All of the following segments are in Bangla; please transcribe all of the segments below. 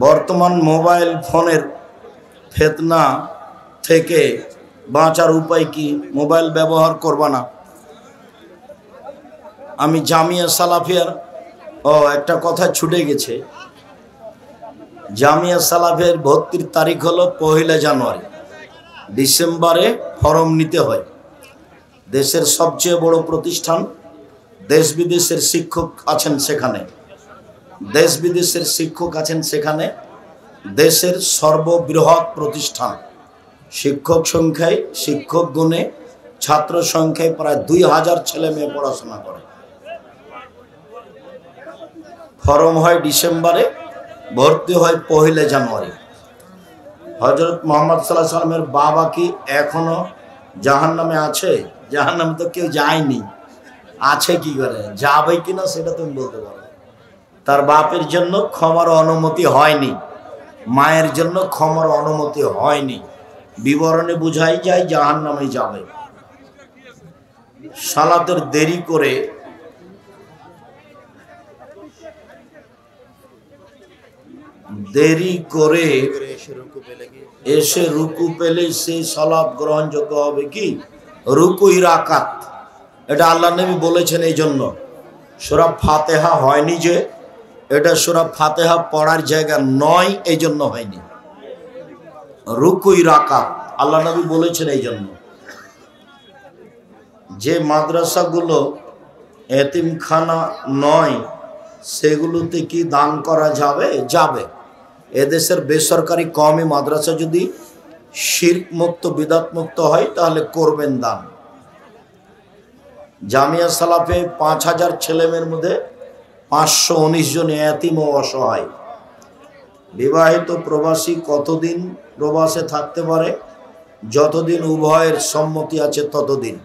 বর্তমান মোবাইল ফোনের ফিতনা থেকে বাঁচার উপায় কি? মোবাইল ব্যবহার করবা না। আমি জামিয়া সালাফিয়ার একটা কথা ছুটে গেছে। জামিয়া সালাফিয়ার ভর্তির তারিখ হলো 1 জানুয়ারি। ডিসেম্বরে ফর্ম নিতে হয়। দেশের সবচেয়ে বড় প্রতিষ্ঠান, দেশ বিদেশের শিক্ষক আছেন সেখানে, দেশ বিদেশের শিক্ষক আছেন সেখানে। দেশের সর্ববৃহৎ প্রতিষ্ঠান। শিক্ষক সংখ্যায়, শিক্ষক গুণে, ছাত্র সংখ্যায় প্রায় 2000 ছেলে মেয়ে পড়াশোনা করে। ফর্ম হয় ডিসেম্বরে, ভর্তি হয় 1 জানুয়ারি। হযরত মুহাম্মদ সাল্লাল্লাহু আলাইহি সাল্লামের বাবা কি এখনো জাহান্নামে আছে? জাহান্নামে তো কেউ যায়নি, আছে কি করে? যাবে কিনা সেটা তুমি বলতে পারো। তার বাপের জন্য ক্ষমার অনুমতি হয়নি, মায়ের জন্য ক্ষমার অনুমতি হয়নি। বিবরণে বুঝাই যায় জাহান্নামে যাবে। সালাতের দেরি করে এসে রুকু পেলে সেই সালাত গ্রহণযোগ্য হবে কি? রুকুই রাকাত, এটা আল্লাহ নবী বলেছেন। এই জন্য সূরা ফাতিহা হয়নি, যে এটা সূরা ফাতিহা পড়ার জায়গা নয়, এই জন্য হয়নি। রুকুই রাকাত আল্লাহ নবী বলেছেন। এই জন্য যে মাদ্রাসাগুলো এতিমখানা নয় সেগুলোতে কি দান করা যাবে? যাবে। এদেশের বেসরকারি কওমি মাদ্রাসা যদি শিরক মুক্ত, বিদআত মুক্ত হয় তাহলে করবেন দান। জামিয়া সালাফে 5000 ছেলেমেয়ের মধ্যে 519 জন এতিম ও অসহায়। বিবাহিত প্রবাসী কতদিন প্রবাসে থাকতে পারে? যতদিন উভয়ের সম্মতি আছে ততদিন।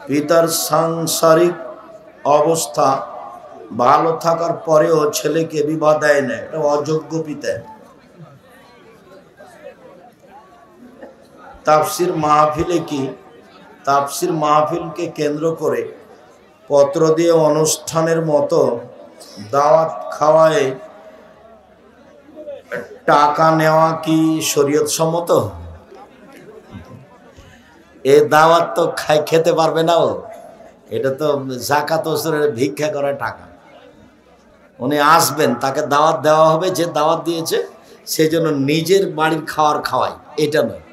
পিতার সাংসারিক অবস্থা ভালো থাকার পরেও ছেলেকে বিবাহ দেয় না, এটা অযোগ্য পিতা। তাফসির মাহফিলে কি তাফসির মাহফিলকে কেন্দ্র করে পত্র দিয়ে অনুষ্ঠানের মতো দাওয়াত খাওয়ায় টাকা নেওয়া কি শরীয়ত সম্মত? এ দাওয়াত তো খেতে পারবে না ও, এটা তো যাকাত ওসরের ভিক্ষা করা টাকা। উনি আসবেন, তাকে দাওয়াত দেওয়া হবে, যে দাওয়াত দিয়েছে সেই জন্য নিজের বাড়ির খাওয়ার খাওয়াই, এটা নয়।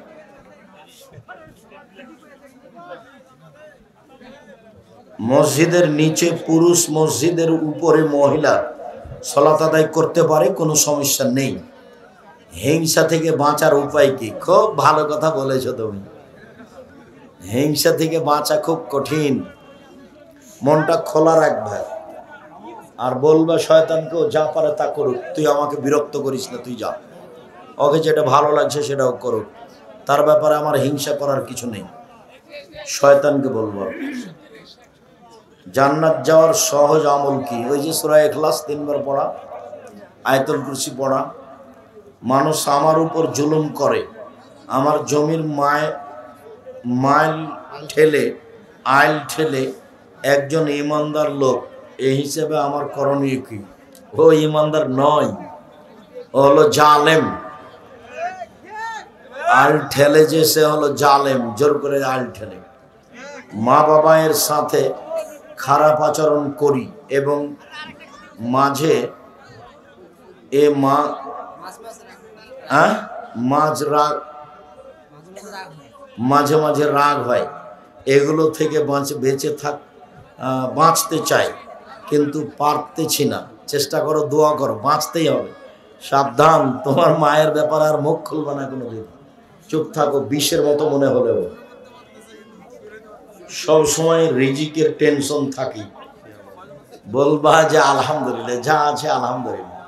মসজিদের নিচে পুরুষ, মসজিদের উপরে মহিলা সালাত আদায় করতে পারে, কোনো সমস্যা নেই। হিংসা থেকে বাঁচার উপায় কি? খুব ভালো কথা বলেছো তুমি। হিংসা থেকে বাঁচা খুব কঠিন। মনটা খোলা রাখবে আর বলবে শয়তানকেও যা পারে তা করুক, তুই আমাকে বিরক্ত করিস না, তুই যা, ওকে যেটা ভালো লাগছে সেটাও করুক, তার ব্যাপারে আমার হিংসা করার কিছু নেই। শয়তানকে বলবো। জান্নাত যাওয়ার সহজ আমল কি? ওই যে সূরা ইখলাস 3 বার পড়া, আয়াতুল কুরসি পড়া। মানুষ আমার উপর জুলুম করে, আমার জমির আইল ঠেলে একজন ইমানদার লোক, এই হিসেবে আমার করণীয় কি? ও ইমানদার নয়, ও হলো জালেম। আইল ঠেলে যে সে হলো জালেম, জোর করে আইল ঠেলে। মা বাবার সাথে খারাপ আচরণ করি এবং মাঝে মাঝে রাগ হয়, এগুলো থেকে বাঁচতে চাই কিন্তু পারতেছি না। চেষ্টা করো, দোয়া করো, বাঁচতেই হবে। সাবধান, তোমার মায়ের ব্যাপারে আর মুখ খুলবে না কোনোদিন। চুপ থাকো, বিষের মতো মনে হলেও। সব সময় রিজিকের টেনশন থাকি, বলবা যে আলহামদুলিল্লাহ, যা আছে আলহামদুলিল্লাহ,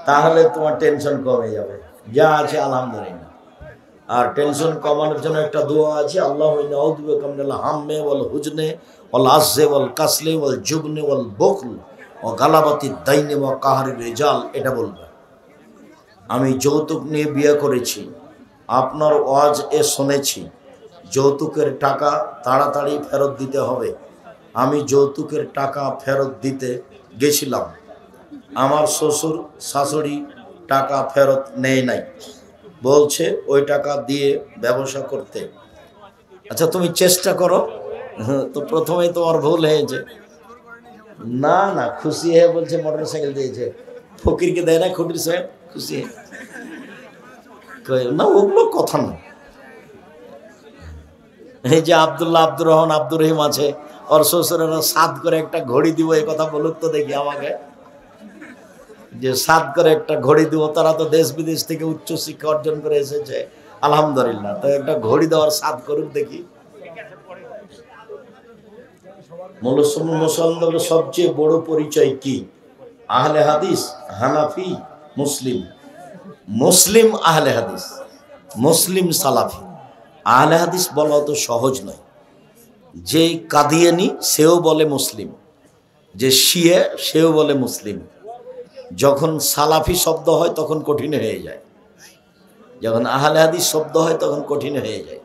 তাহলে তোমার টেনশন কমে যাবে। যা আছে আলহামদুলিল্লাহ। আর টেনশন কমানোর জন্য একটা দোয়া আছে, আল্লাহুম্মা আউযু বিকা মিনাল হাম্মি ওয়াল হুজনি ওয়াল আজজি ওয়াল কাসলি ওয়াল জুবনি ওয়াল বুখল ওয়া গালাবাতিদ দাইনি ওয়া কাহরির রিজাল। এটা বলবে। আমি যৌতুক নিয়ে বিয়ে করেছি, আপনার ওয়াজ শুনেছি, যৌতুকের টাকা তাড়াতাড়ি ফেরত দিতে হবে। আমি যৌতুকের টাকা ফেরত দিতে গেছিলাম, আমার শ্বশুর শাশুড়ি টাকা ফেরত নেয় নাই, বলছে ওই টাকা দিয়ে ব্যবসা করতে। আচ্ছা তুমি চেষ্টা করো। তো প্রথমেই তোমার ভুল হয়েছে। না না, খুশি হয়ে বলছে মোটরসাইকেল দিয়েছে, ফকিরকে দেয় না খুঁটির সাহেব খুশি হয়ে। না ওগুলো কথা না। এই যে আব্দুল্লাহ, আব্দুর রহমান, আব্দুর রহিম আছে, ওর শ্বশুরেরা সাত করে একটা ঘড়ি দিব, এই কথা বলুক তো দেখি আমাকে, যে সাত করে একটা ঘড়ি দিব। তারা তো দেশ বিদেশ থেকে উচ্চ শিক্ষা অর্জন করে এসেছে, আলহামদুলিল্লাহ। তো একটা ঘড়ি দেওয়ার সাত করুক দেখি। মুসলমানদের সবচেয়ে বড় পরিচয় কি? আহলে হাদিস, হানাফি, মুসলিম। মুসলিম আহলে হাদিস, মুসলিম সালাফি। আহলে হাদিস বলা অত সহজ নয়। যে কাদিয়ানি সেও বলে মুসলিম, যে শিয়া সেও বলে মুসলিম। যখন সালাফি শব্দ হয় তখন কঠিন হয়ে যায়, যখন আহলে হাদিস শব্দ হয় তখন কঠিন হয়ে যায়।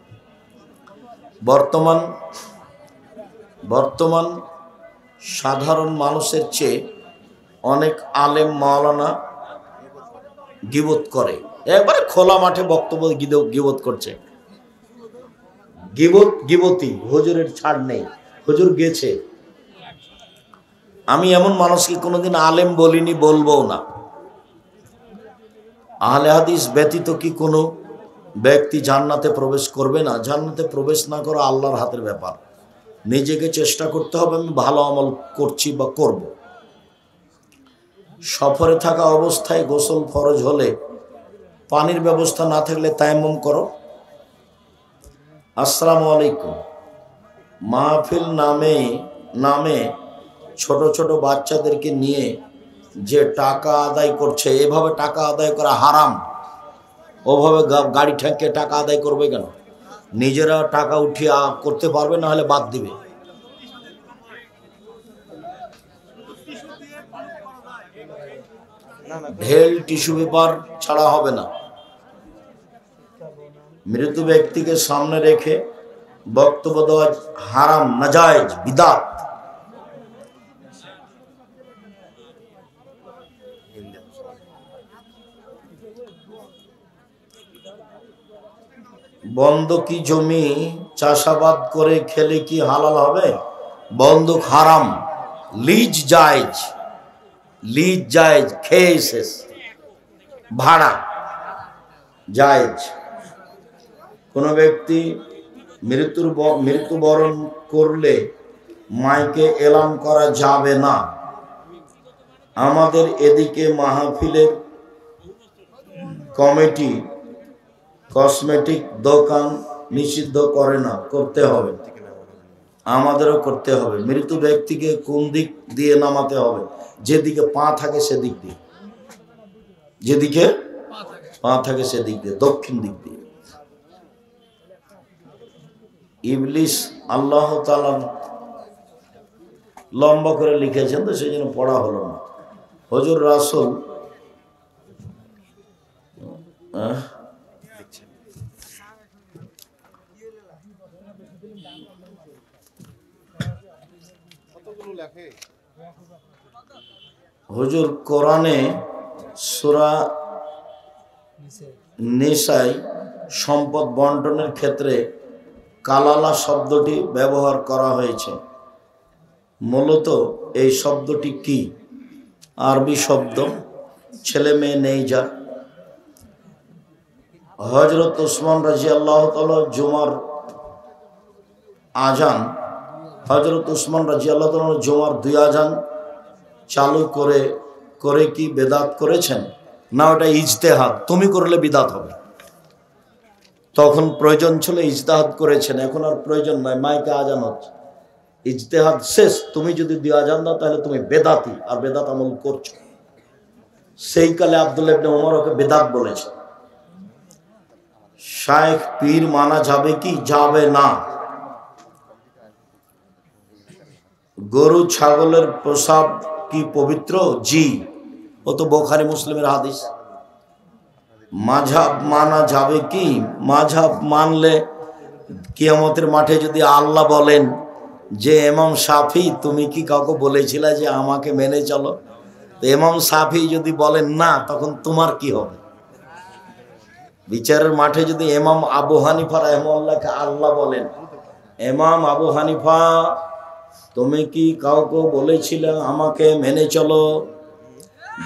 বর্তমান সাধারণ মানুষের চেয়ে অনেক আলেম মাওলানা গীবত করে, একবারে খোলা মাঠে বক্তব্য গীবত করছে। গীবতি হুজুরের ছাড় নেই, হুজুর গেছে। আমি এমন মানুষকে কোনোদিন আলেম বলিনি, বলবো না। আহলে হাদিস ব্যতীত কি কোনো ব্যক্তি জান্নাতে প্রবেশ করবে না? জান্নাতে প্রবেশ না করা আল্লাহর হাতের ব্যাপার। নিজেকে চেষ্টা করতে হবে, আমি ভালো আমল করছি বা করব। সফরে থাকা অবস্থায় গোসল ফরজ হলে পানির ব্যবস্থা না থাকলে তায়াম্মুম করো। আসসালামু আলাইকুম। মাহফিল নামে ছোট ছোট বাচ্চাদেরকে নিয়ে যে টাকা আদায় করছে, এভাবে টাকা আদায় করা হারাম। ওভাবে গাড়ি ঠেকে টাকা আদায় করবে কেন? নিজেরা টাকা উঠিয়ে করতে পারবে, না হলে বাদ দিবে। ঢেল টিস্যু পেপার ছাড়া হবে না। মৃত ব্যক্তিকে সামনে রেখে বক্তব্য দেওয়া হারাম, নাজায়েজ, বিদআত। বন্ধকি জমি চাষাবাদ করে খেলে কি হালাল হবে? বন্ধক হারাম। লিজ জায়েজ, লিজ জায়েজ, খেয়ে শেষ। ভাড়া জায়েজ। কোনো ব্যক্তি মৃত্যুবরণ করলে মাইকে এলান করা যাবে না। আমাদের এদিকে মাহফিলের কমিটি কসমেটিক দোকান নিষিদ্ধ করে না, করতে হবে, আমাদেরও করতে হবে। মৃত ব্যক্তিকে কোন দিক দিয়ে নামাতে হবে? যেদিকে পা থাকে সেদিক দিয়ে, যেদিকে পা থাকে সেদিক দিয়ে, দক্ষিণ দিক দিয়ে। ইবলিস আল্লাহ তাআলা লম্বা করে লিখেছেন, তো সেই জন্য পড়া হলো না। হুজুর রাসূল হুজুর কোরআনে সূরা নিসায় সম্পদ বন্টনের ক্ষেত্রে কালালা শব্দটি ব্যবহার করা হয়েছে। মূলত এই শব্দটি কি? আরবি শব্দ, ছেলে মেয়ে নেই যার। হযরত ওসমান রাদিয়াল্লাহু তাআলা জুমার আজান, হযরত ওসমান রাদিয়াল্লাহু তাআলা জুমার 2 আজান চালু করে কি বেদাত করেছেন? না, ওটা ইজতেহাদ। তুমি করলে বিদাত হবে। তখন প্রয়োজন ছিল, ইজতেহাদ করেছেন, এখন আর প্রয়োজন নাই, মাইকে আজান হচ্ছে, ইজতেহাদ শেষ। তুমি যদি 2 আজান দাও তাহলে তুমি বেদাতি, আর বেদাত আমল করছো। সেই কালে আব্দুল্লাহ ইবনে ওমর ওকে বেদাত বলেছে। শায়েখ পীর মানা যাবে কি? যাবে না। গরু ছাগলের প্রসাব কি পবিত্র? জি, ও তো বুখারী মুসলিমের হাদিস। মাযহাব মানা যাবে কি? মাযহাব মানলে কিয়ামতের মাঠে যদি আল্লাহ বলেন যে ইমাম শাফি তুমি কি কাউকে বলেছিলে যে আমাকে মেনে চলো, তো ইমাম শাফি যদি বলেন না, তখন তোমার কি হবে? বিচারের মাঠে যদি ইমাম আবু হানিফা রাহিমাহুল্লাহকে আল্লাহ বলেন, ইমাম আবু হানিফা তুমি কি কাউকে বলেছিলে আমাকে মেনে চলো?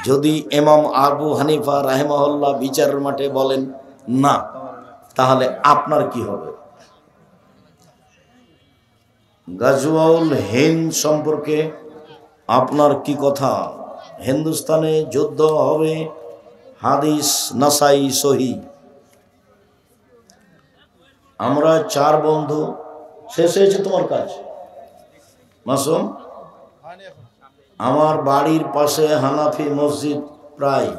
যদি ইমাম আবু হানিফা রাহিমাহুল্লাহ বিচারের মাঠে বলেন না, তাহলে আপনার কি হবে? গাজওয়াউল হিন্দ সম্পর্কে আপনার কি কথা? হিন্দুস্তানে যুদ্ধ হবে, হাদিস নাসাই সহি। আমরা 4 বন্ধু। শেষ হয়েছে তোমার কাজ মাসুম? আমার বাড়ির পাশে হানাফি মসজিদ প্রায়।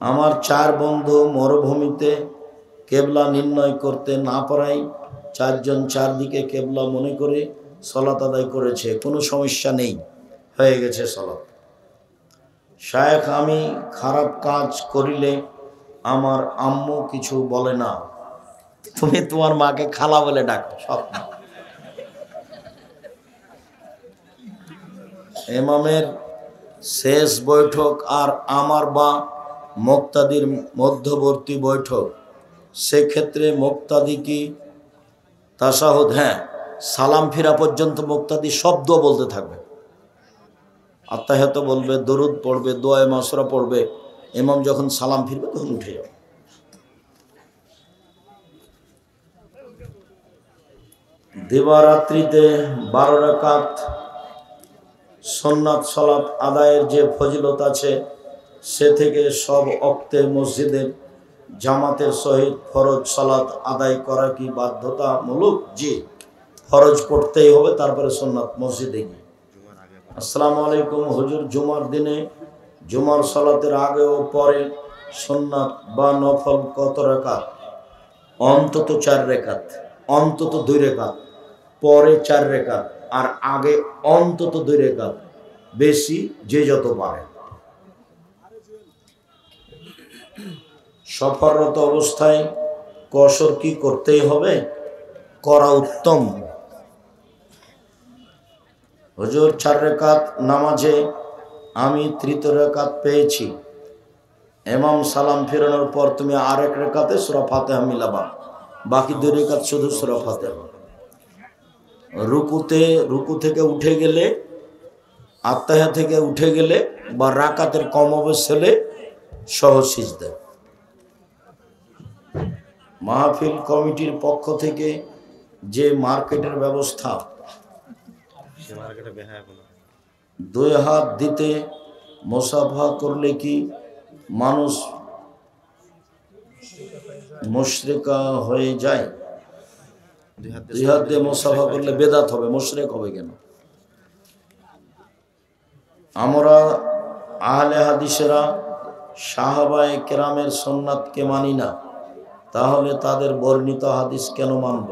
আমার 4 বন্ধু মরুভূমিতে কেবলা নির্ণয় করতে না পারাই 4 জন 4 দিকে কেবলা মনে করে সালাত আদায় করেছে, কোনো সমস্যা নেই, হয়ে গেছে সালাত। শায়েখ আমি খারাপ কাজ করিলে আমার আম্মু কিছু বলে না। তুমি তোমার মাকে খালা বলে ডাকো সব। ইমামের শেষ বৈঠক আর আমার বা মুক্তাদির মধ্যবর্তী বৈঠক, সেক্ষেত্রে মুক্তাদি কি তাশাহুদ? হ্যাঁ, সালাম ফিরা পর্যন্ত মুক্তাদি শব্দ বলতে থাকবে, আত্তাহিয়াত বলবে, দরুদ পড়বে, দোয়া মাসুরা পড়বে। ইমাম যখন সালাম ফিরবে তখন উঠে যাবে। দিবারাত্রিতে 12 রাকাত সুন্নাত সালাত আদায়ের যে ফজিলত আছে, সে থেকে সব ওক্তে মসজিদের জামাতের সহিত ফরজ সালাত আদায় করা কি বাধ্যতামূলক? জি, ফরজ পড়তেই হবে, তারপরে সুন্নাত মসজিদে গিয়ে। আসসালামু আলাইকুম হুজুর, জুমার দিনে জুমার সালাতের আগে ও পরে সুন্নাত বা নফল কত রাকাত? অন্তত 4 রাকাত, অন্তত 2 রাকাত, পরে 4 রাকাত, আর আগে অন্তত 2 রাকাত, বেশি যে যত পারে। সফররত অবস্থায় কসর কি করতেই হবে? করা উত্তম। হুজুর 4 রাকাত নামাজে আমি 3য় রাকাত পেয়েছি, ইমাম সালাম ফেরানোর পর তুমি আরেক রাকাতে সূরা ফাতিহা মিলাবা, বাকি 2 রাকাত শুধু সূরা ফাতিহা। রুকু থেকে উঠে গেলে, আত্তাহিয়া থেকে উঠে গেলে বা রাকাতের কম অবস্থা হলে সহজ সিজদা। মাহফিল কমিটির পক্ষ থেকে যে মার্কেটের ব্যবস্থা, 2 হাত দিতে মুসাফা করলে কি মানুষ মুশরিকা হয়ে যায়? 2 হাত দিয়ে মুসাফা করলে বেদাত হবে, মুশরিক হবে কেন? আমরা আহলে হাদিসেরা সাহাবায়ে কেরামের সুন্নাতকে মানি না, তাহলে তাদের বর্ণিত হাদিস কেন মানব?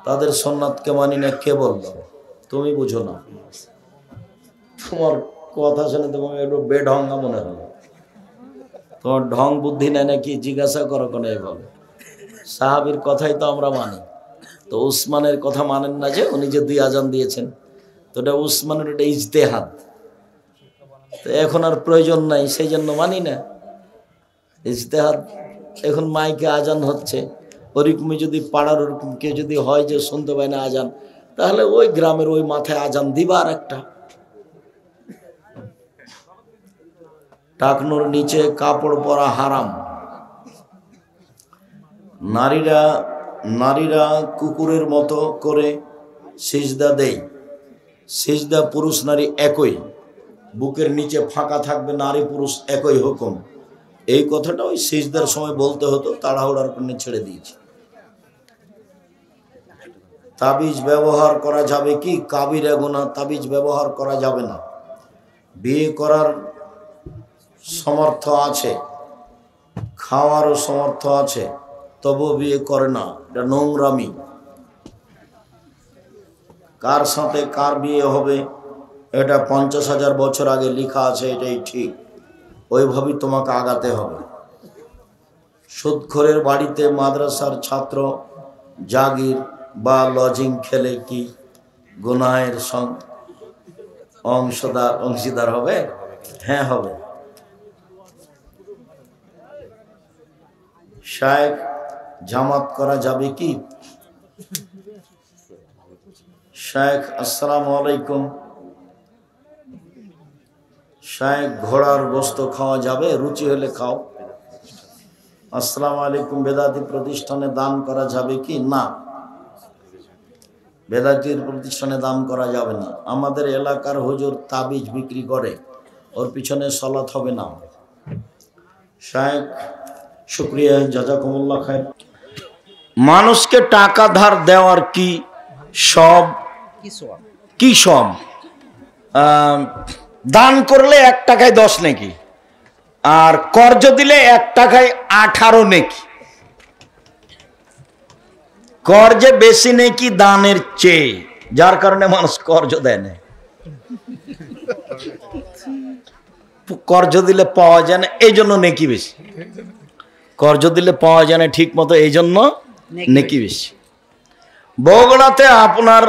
তাদের সুন্নাতকে মানি না কে বলল? তুমি বুঝো না। তোমার কথা শুনে তোমার একটু বেঢঙ্গা মনে হলো। তোমার ঢং বুদ্ধি নেয় নাকি জিজ্ঞাসা করো কেন এইভাবে? সাহাবীর কথাই তো আমরা মানি। তো উসমানের কথা মানেন না যে উনি যে 2 আজান দিয়েছেন, তো এটা উসমানের এটা ইজতেহাদ, তো এখন আর প্রয়োজন নাই, সেই জন্য মানি না। ইজতেহাদ। এখন মাইকে আজান হচ্ছে, ওরকমই যদি পাড়ার ওরকম কেউ যদি হয় যে শুনতে পায় না আজান, তাহলে ওই গ্রামের ওই মাথায় আজান দিবা আর একটা। টাকনুর নিচে কাপড় পরা হারাম। নারীরা কুকুরের মতো করে সিজদা দেয়। সিজদা পুরুষ নারী একই, বুকের নিচে ফাঁকা থাকবে, নারী পুরুষ একই হুকুম। এই কথাটা ওই সিজদার সময় বলতে হতো, তাড়াহুড়ার জন্য ছেড়ে দিয়েছি। তাবিজ ব্যবহার করা যাবে কি? কাবিরা গুনাহ, তাবিজ ব্যবহার করা যাবে না। বিয়ে করার সমর্থ আছে, খাওয়ারও সমর্থ আছে, তবু বিয়ে করে না, এটা নোংরামি। কার সাথে কার বিয়ে হবে এটা 50,000 বছর আগে লেখা আছে, এটাই ঠিক, ওইভাবেই তোমাকে আগাতে হবে। সুদখোরের বাড়িতে মাদ্রাসার ছাত্র জাগির বা লজিং খেলে কি গুনাহের অংশীদার হবে? হ্যাঁ হবে। শায়েখ জামাত করা যাবে কি? শায়েখ আসসালামু আলাইকুম। শায়েখ ঘোড়ার গোশত খাওয়া যাবে? রুচি হলে খাও। আসসালামু আলাইকুম, বেদাতি প্রতিষ্ঠানে দান করা যাবে কি? না, বেদাতির প্রতিষ্ঠানে দান করা যাবে না। আমাদের এলাকার হুজুর তাবিজ বিক্রি করে, ওর পিছনে সলাত হবে না। শায়েখ শুকরিয়া, জাযাকুমুল্লাহ খায়ের। মানুষকে টাকা ধার দেওয়ার কি সব কি সব? দান করলে 1 টাকায় 10 নেকি, আর কর্জ দিলে 1 টাকায় 18 নেকি। কর্জে বেশি নেকি দানের চেয়ে, যার কারণে মানুষ কর্জ দেয় না। কর্জ দিলে পাওয়া যায় না, এই জন্য নেকি বেশি। কর্জ দিলে পাওয়া যায় না ঠিক মতো, এই জন্য নেকি বেশি। বগুড়াতে আপনার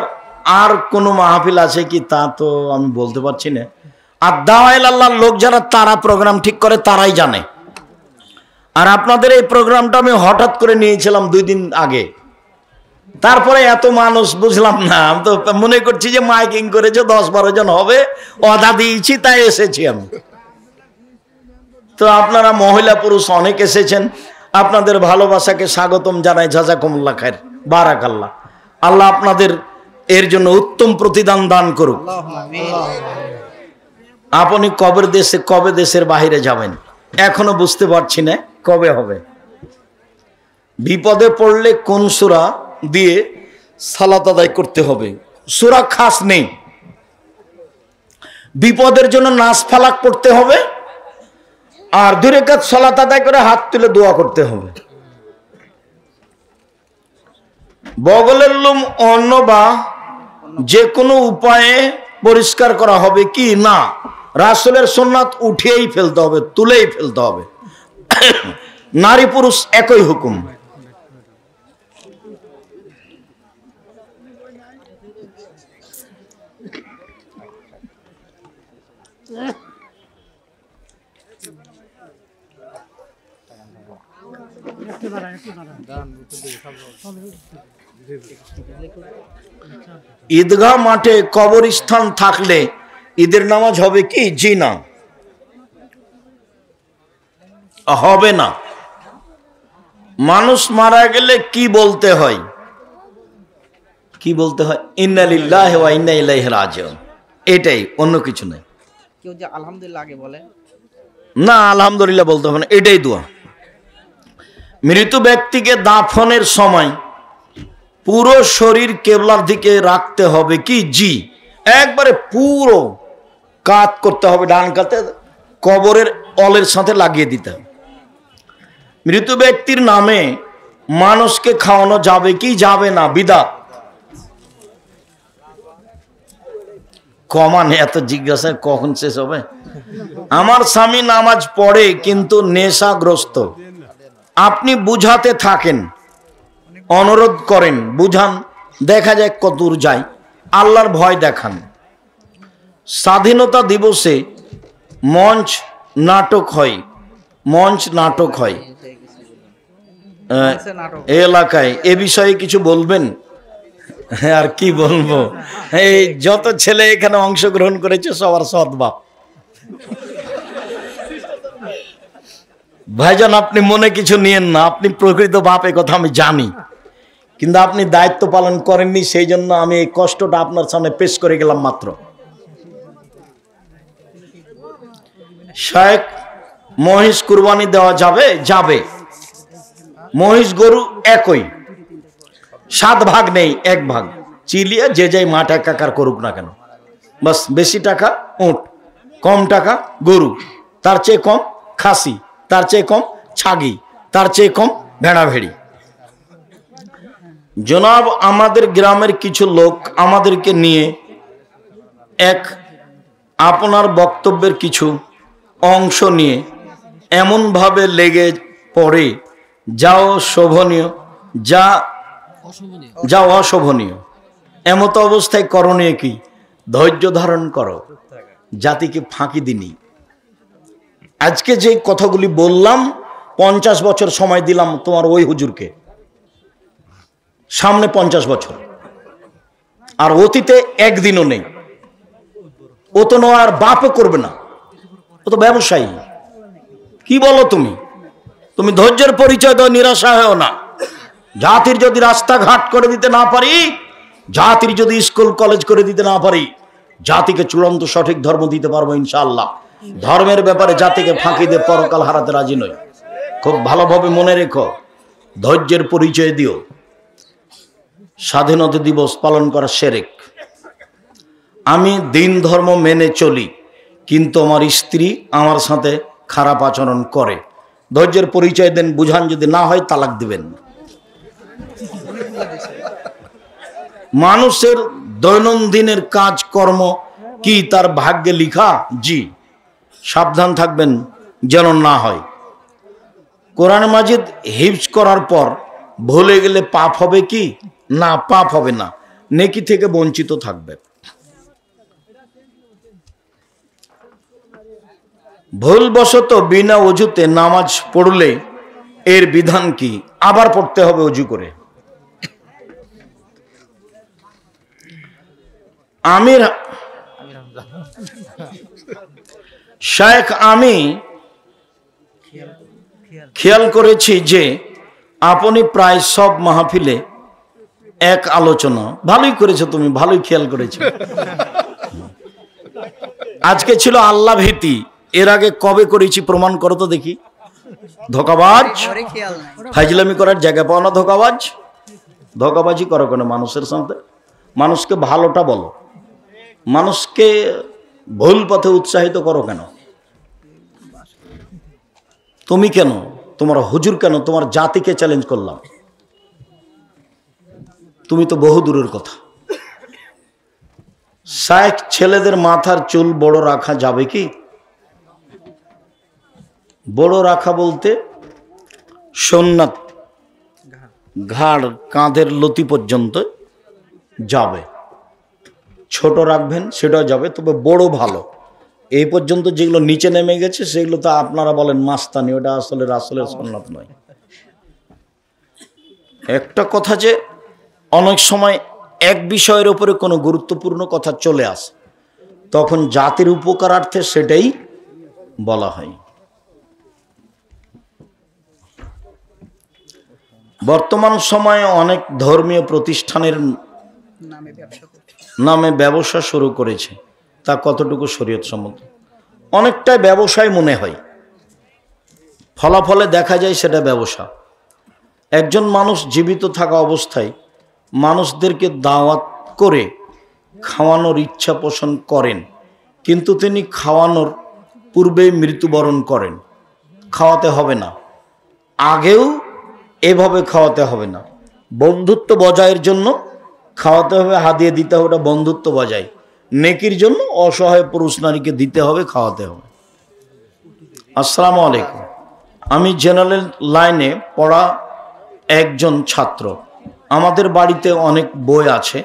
আর কোনো মাহফিল আছে কি তা তো আমি বলতে পারছি না। আর দাওয়াইল আল্লাহর লোক যারা, তারা প্রোগ্রাম ঠিক করে, তারাই জানে। আর আপনাদের এই প্রোগ্রামটা আমি হঠাৎ করে নিয়েছিলাম 2 দিন আগে, তারপরে এত মানুষ বুঝলাম না। আমি তো মনে করছি যে মাইকিং করেছে, 10-12 জন হবে, অদা দিয়েছি, তাই এসেছি আমি। তো আপনারা মহিলা পুরুষ অনেক এসেছেন, আপনাদের ভালোবাসাকে স্বাগতম জানাই। জাযাকুমুল্লাহ খায়ের, বারাকাল্লাহ। আল্লাহ আপনাদের এর জন্য উত্তম প্রতিদান দান করুক। আপনি কবে দেশের বাইরে যাবেন এখনো বুঝতে পারছি না, কবে হবে। বিপদে পড়লে কোন সূরা দিয়ে সালাত আদায় করতে হবে? সূরা খাস নেই, বিপদের জন্য নাস ফালাক পড়তে হবে, আর 2 রাকাত সালাত আদায় করে হাত তুলে দোয়া করতে হবে। বগলের লোম অন্য বা যে কোনো উপায়ে পরিষ্কার করা হবে কি? না, রাসূলের সুন্নাত উঠিয়েই ফেলতে হবে, তুলেই ফেলতে হবে। নারী পুরুষ একই হুকুম। ঈদগাহ মাঠে কবরস্থান থাকলে ঈদের নামাজ হবে কি? জি না, হবে না। মানুষ মারা গেলে কি বলতে হয়? কি বলতে হয়? ইন্না লিল্লাহি ওয়া ইন্না ইলাইহি রাজিউন, এটাই, অন্য কিছু নয়। কেউ যে আলহামদুলিল্লাহ আগে বলে না, আলহামদুলিল্লাহ বলতে হবে না, এটাই দোয়া। মৃত ব্যক্তিকে দাফনের সময় পুরো শরীর কেবলার দিকে রাখতে হবে কি? জি, একবারে পুরো কাত করতে হবে, ডান কাতে কবরের অলের সাথে লাগিয়ে দিতে হবে। মৃত ব্যক্তির নামে মানুষকে খাওয়ানো যাবে কি? যাবে না, বিদআত। কমান এত জিজ্ঞাসা কখন শেষ হবে? আমার স্বামী নামাজ পড়ে কিন্তু নেশাগ্রস্ত, আপনি বুঝাতে থাকেন, অনুরোধ করেন, বুঝান, দেখা যায় কতদূর যায়, আল্লাহর ভয় দেখান। স্বাধীনতা দিবসে মঞ্চ নাটক হয় এই এলাকায়, এ বিষয়ে কিছু বলবেন? আর কি বলবো, এই যত ছেলে এখানে অংশগ্রহণ করেছে সবার সৎ বাপ। ভাইজান, আপনি মনে কিছু নিয়েন না, আপনি প্রকৃত বাপ, এ কথা আমি জানি, কিন্তু আপনি দায়িত্ব পালন করেননি, সেই জন্য আমি এই কষ্টটা আপনার সামনে পেশ করে গেলাম মাত্র। শায়েখ, মহিষ কুরবানি দেওয়া যাবে? যাবে। মহিষ গরু একই, 7 ভাগ নেই, 1 ভাগ চিলিয়ে যে যাই মাঠ একাকার করুক না কেন, বাস। বেশি টাকা উট, কম টাকা গরু, তার চেয়ে কম খাসি, তার চেয়ে কম ছাগি, তার চেয়ে কম ভেড়া ভেড়ি। জনাব, আমাদের গ্রামের কিছু লোক আমাদেরকে নিয়ে আপনার বক্তব্যের কিছু অংশ নিয়ে এমনভাবে লেগে পড়ে যাও শোভনীয়, যা অশোভনীয়। এমত অবস্থায় করণীয় কি? ধৈর্য ধারণ করো, জাতিকে ফাঁকি দিনি। আজকে যে কথাগুলি বললাম 50 বছর সময় দিলাম তোমার ওই হুজুরকে, সামনে 50 বছর, আর অতীতে একদিনও নেই। ও তো আর বাপও করবে না, ও তো ব্যবসায়ী। কি বলো তুমি? তুমি ধৈর্যের পরিচয় দাও, নিরাশা হও না। জাতির যদি রাস্তাঘাট করে দিতে না পারি, জাতির যদি স্কুল কলেজ করে দিতে না পারি, জাতিকে চূড়ান্ত সঠিক ধর্ম দিতে পারবো ইনশাআল্লাহ। ধর্মের ব্যাপারে জাতিকে ফাঁকি দিয়ে পরকাল হারাতে রাজি নই। খুব ভালোভাবে মনে রেখো, ধৈর্যের পরিচয় দিও। স্বাধীনতা দিবস পালন করা শিরক। আমি দিন ধর্ম মেনে চলি, কিন্তু আমার স্ত্রী আমার সাথে খারাপ আচরণ করে। ধৈর্যের পরিচয় দেন, বুঝান, যদি না হয় তালাক দিবেন। মানুষের দৈনন্দিনের কাজকর্ম কি তার ভাগ্যে লিখা? জি, সাবধান থাকবেন যেন না হয়। কোরআন মাজিদ হিফজ করার পর ভুলে গেলে পাপ হবে কি? না, পাপ হবে না, নেকি থেকে বঞ্চিত থাকবে। ভুলবশত বিনা অজুতে নামাজ পড়লে এর বিধান কি? আবার পড়তে হবে অজু করে। আমির শেখ, আমি খেয়াল করেছি যে আপনি প্রায় সব মাহফিলে এক আলোচনা। ভালোই করেছো তুমি, ভালোই খেয়াল করেছো। আজকে ছিল আল্লাহ ভীতি, এর আগে কবে করেছি প্রমাণ করো তো দেখি। ধোকাবাজ, ফাইজলামি করার জায়গা পাও না। ধোকাবাজ, ধোকাবাজি করো কেন মানুষের সাথে? মানুষকে ভালোটা বলো, মানুষকে ভুল পথে উৎসাহিত করো কেন? তুমি কেন, তোমার হুজুর কেন, তোমার জাতিকে চ্যালেঞ্জ করলাম। তুমি তো বহু দূরের কথা। শেখ, ছেলেদের মাথার চুল বড় রাখা যাবে কি? বড় রাখা বলতে সুন্নাত, ঘাড় কাঁধের লতি পর্যন্ত যাবে। ছোট রাখবেন সেটাও যাবে, তবে বড় ভালো। এই পর্যন্ত যেগুলো নিচে নেমে গেছে সেগুলো তো আপনারা বলেন মাস্তানি, ওটা আসলে রাসূলের সুন্নাত নয়। একটা কথা যে অনেক সময় এক বিষয়ের উপরে কোনো গুরুত্বপূর্ণ কথা চলে আসে, তখন জাতির উপকারার্থে সেটাই বলা হয়। বর্তমান সময়ে অনেক ধর্মীয় প্রতিষ্ঠানের নামে ব্যবসা শুরু করেছে, তা কতটুকু শরীয়ত সম্মত? অনেকটাই ব্যবসায় মনে হয়, ফলাফলে দেখা যায় সেটা ব্যবসা। একজন মানুষ জীবিত থাকা অবস্থায় মানুষদেরকে দাওয়াত করে খাওয়ানোর ইচ্ছা পোষণ করেন, কিন্তু তিনি খাওয়ানোর পূর্বেই মৃত্যুবরণ করেন। খাওয়াতে হবে না, আগেও এভাবে খাওয়াতে হবে না। বন্ধুত্ব বজায়ের জন্য খাওয়াতে হবে, হাদিয়া দিতে হবে, ওটা বন্ধুত্ব বজায়। নেকির জন্য অসহায় পুরুষ নারীকে দিতে হবে, খাওয়াতে হবে। আসসালামু আলাইকুম। আমি জেনারেল লাইনে পড়া একজন ছাত্র। আমাদের বাড়িতে অনেক বই আছে,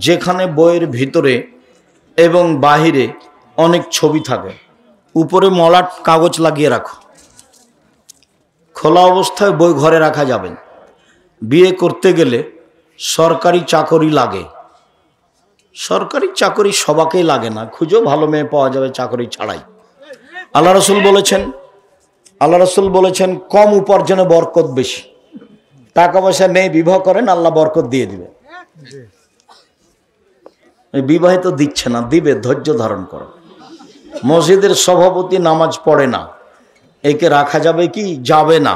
যেখানে বইয়ের ভিতরে এবং বাহিরে অনেক ছবি থাকে। উপরে মলাট কাগজ লাগিয়ে রাখো, খোলা অবস্থায় বই ঘরে রাখা যাবে। বিয়ে করতে গেলে সরকারি চাকরি লাগে। সরকারি চাকরি সবাকেই লাগে না, খুঁজো ভালো মেয়ে পাওয়া যাবে চাকরি ছাড়াই। আল্লাহ রসুল বলেছেন কম উপার্জনে বরকত বেশি। টাকা পয়সা নেই, বিবাহ করেন, আল্লাহ বরকত দিয়ে দিবে। বিবাহিত দিচ্ছে না, দিবে, ধৈর্য ধারণ করো। মসজিদের সভাপতি নামাজ পড়ে না, একে রাখা যাবে কি? যাবে না।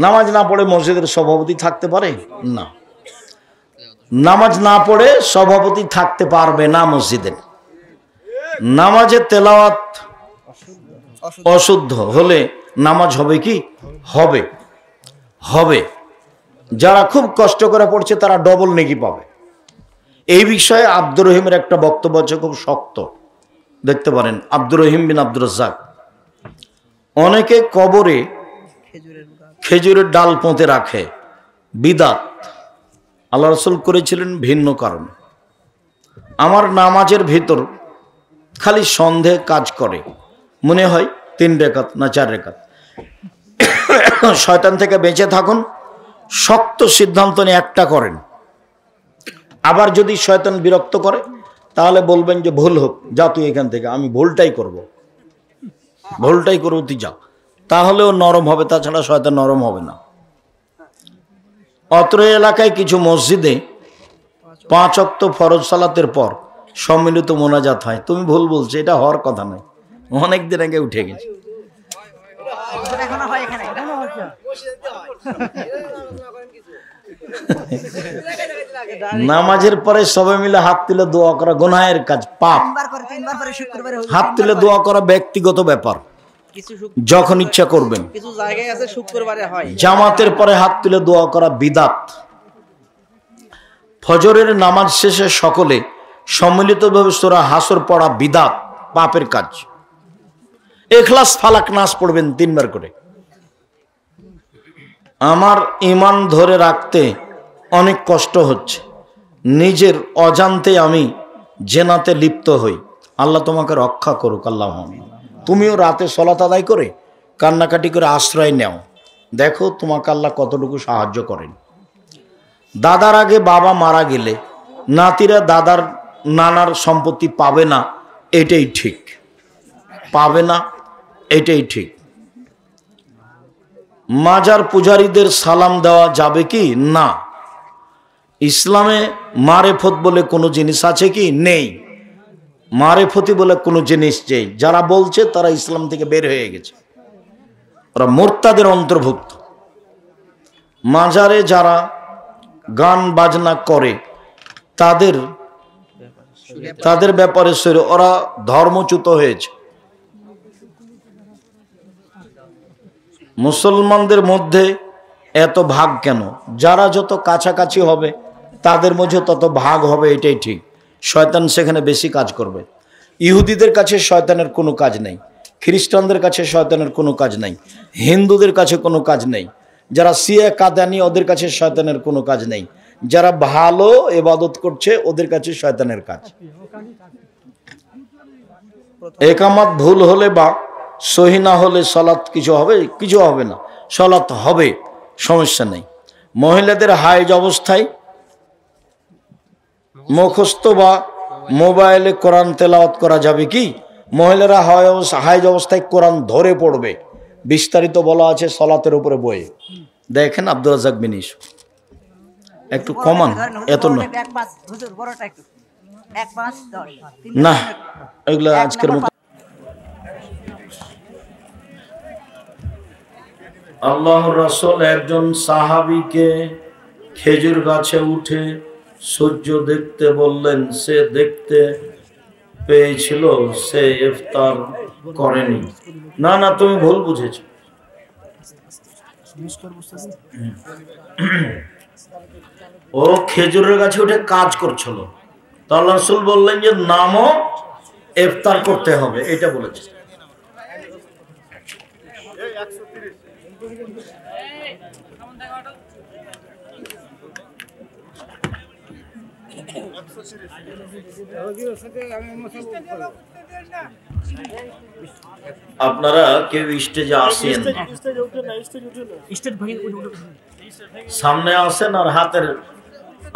নামাজ না পড়ে মসজিদের সভাপতি থাকতে পারে না। নামাজ না পড়ে সভাপতি থাকতে পারবে না মসজিদের। নামাজে তেলাওয়াত অশুদ্ধ হলে নামাজ হবে কি? হবে, হবে। যারা খুব কষ্ট করে পড়ছে তারা ডবল নেকি পাবে। এই বিষয়ে আব্দুর রহিমের একটা বক্তব্য আছে, খুব শক্ত, দেখতে পারেন। আব্দুর রহিম বিন আব্দুর রাজ্জাক। অনেকে কবরে খেজুরের ডাল পোঁতে রাখে, বিদাত। আল্লাহ রসুল করেছিলেন ভিন্ন কারণ। আমার নামাজের ভিতর খালি সন্দেহ কাজ করে, মনে হয় 3 রাকাত না 4 রাকাত। শয়তান থেকে বেঁচে থাকুন, শক্ত সিদ্ধান্ত নিয়ে একটা করেন। আবার যদি শয়তান বিরক্ত করে তাহলে বলবেন যে ভুল হোক, যা তুই এখান থেকে, আমি ভুলটাই করব, ভুলটাই করবো, তুই যা। তাহলেও নরম হবে, তাছাড়া শয়তান নরম হবে না। অত্র এলাকায় কিছু মসজিদে 5 ওয়াক্ত ফরজ সালাতের পর সম্মিলিত মোনাজাত হয়। তুমি ভুল বলছো, এটা হওয়ার কথা নয়, অনেকদিন আগে উঠে গেছে। নামাজের পরে সবাই মিলে হাত তুলে দোয়া করা গুনাহের কাজ, পাপ। হাত তুলে দোয়া করা ব্যক্তিগত ব্যাপার, যখন ইচ্ছা করবেন। কিছু জায়গায় আছে শুক্রবারে হয়। জামাতের পরে হাত তুলে দোয়া করা বিদাত। ফজরের নামাজ শেষে সকলে সম্মিলিতভাবে সূরা হাসর পড়া বিদাত, পাপের কাজ। ইখলাস, ফালাক, নাস পড়বেন 3 বার করে। আমার ঈমান ধরে রাখতে অনেক কষ্ট হচ্ছে, নিজের অজান্তে আমি জেনাতে লিপ্ত হই। আল্লাহ তোমাকে রক্ষা করুক, আল্লাহ। তুমিও রাতে সলাত আদায় করে কান্নাকাটি করে আশ্রয় নেও, দেখো তোমাকে আল্লাহ কতটুকু সাহায্য করেন। দাদার আগে বাবা মারা গেলে নাতিরা দাদার নানার সম্পত্তি পাবে না, এটাই ঠিক, পাবে না, এটাই ঠিক। মাজার পূজারীদের সালাম দেওয়া যাবে কি না? ইসলামে মারেফত বলে কোনো জিনিস আছে কি? নেই। মারেফতি বলে কোনো জিনিস নেই। যারা বলছে তারা ইসলাম থেকে বের হয়ে গেছে, ওরা মুরতাদের অন্তর্ভুক্ত। মাজারে যারা গান বাজনা করে তাদের ব্যাপারে ওরা ধর্মচ্যুত হয়েছে। মুসলমানদের মধ্যে এত ভাগ কেন? যারা যত কাছাকাছি হবে তাদের মধ্যে তত ভাগ হবে, এটাই ঠিক। শয়তান সেখানে বেশি কাজ করবে। ইহুদিদের কাছে শয়তানের কোনো কাজ নেই, খ্রিস্টানদের কাছে শয়তানের কোনো কাজ নেই, হিন্দুদের কাছে কোনো কাজ নেই, যারা শিয়া কাদানি ওদের কাছে শয়তানের কোনো কাজ নেই, যারা ভালো ইবাদত করছে ওদের কাছে শয়তানের কাজ। একামত ভুল হলে বা সহি না হলে সালাত কিছু হবে? কিছু হবে না, সালাত হবে, সমস্যা নেই। মহিলাদের হাইজ অবস্থায় মুখস্থ বা মোবাইলে কোরআন তেলাওয়াত করা যাবে কি? মহিলারা হাইজ অবস্থায় কোরআন ধরে পড়বে, বিস্তারিত বলা আছে সালাতের উপরে বইয়ে। দেখেন আব্দুর রাজ্জাক বিন ইউসুফ, একটু কমান, এত নয় না, এগুলো আজকের মতো। আল্লাহর রাসূল একজন সাহাবীকে খেজুর গাছে উঠে সূর্য দেখতে বললেন, সে দেখতে পেয়েছিল, সে ইফতার করেনি। না না, তুমি ভুল বুঝেছো। ও খেজুরের গাছে উঠে কাজ করছিল, তো আল্লাহ রাসূল বললেন যে নামো, ইফতার করতে হবে, এটা বলেছে। আপনারা কেউ স্টেজে আসেন, সামনে আসেন, আর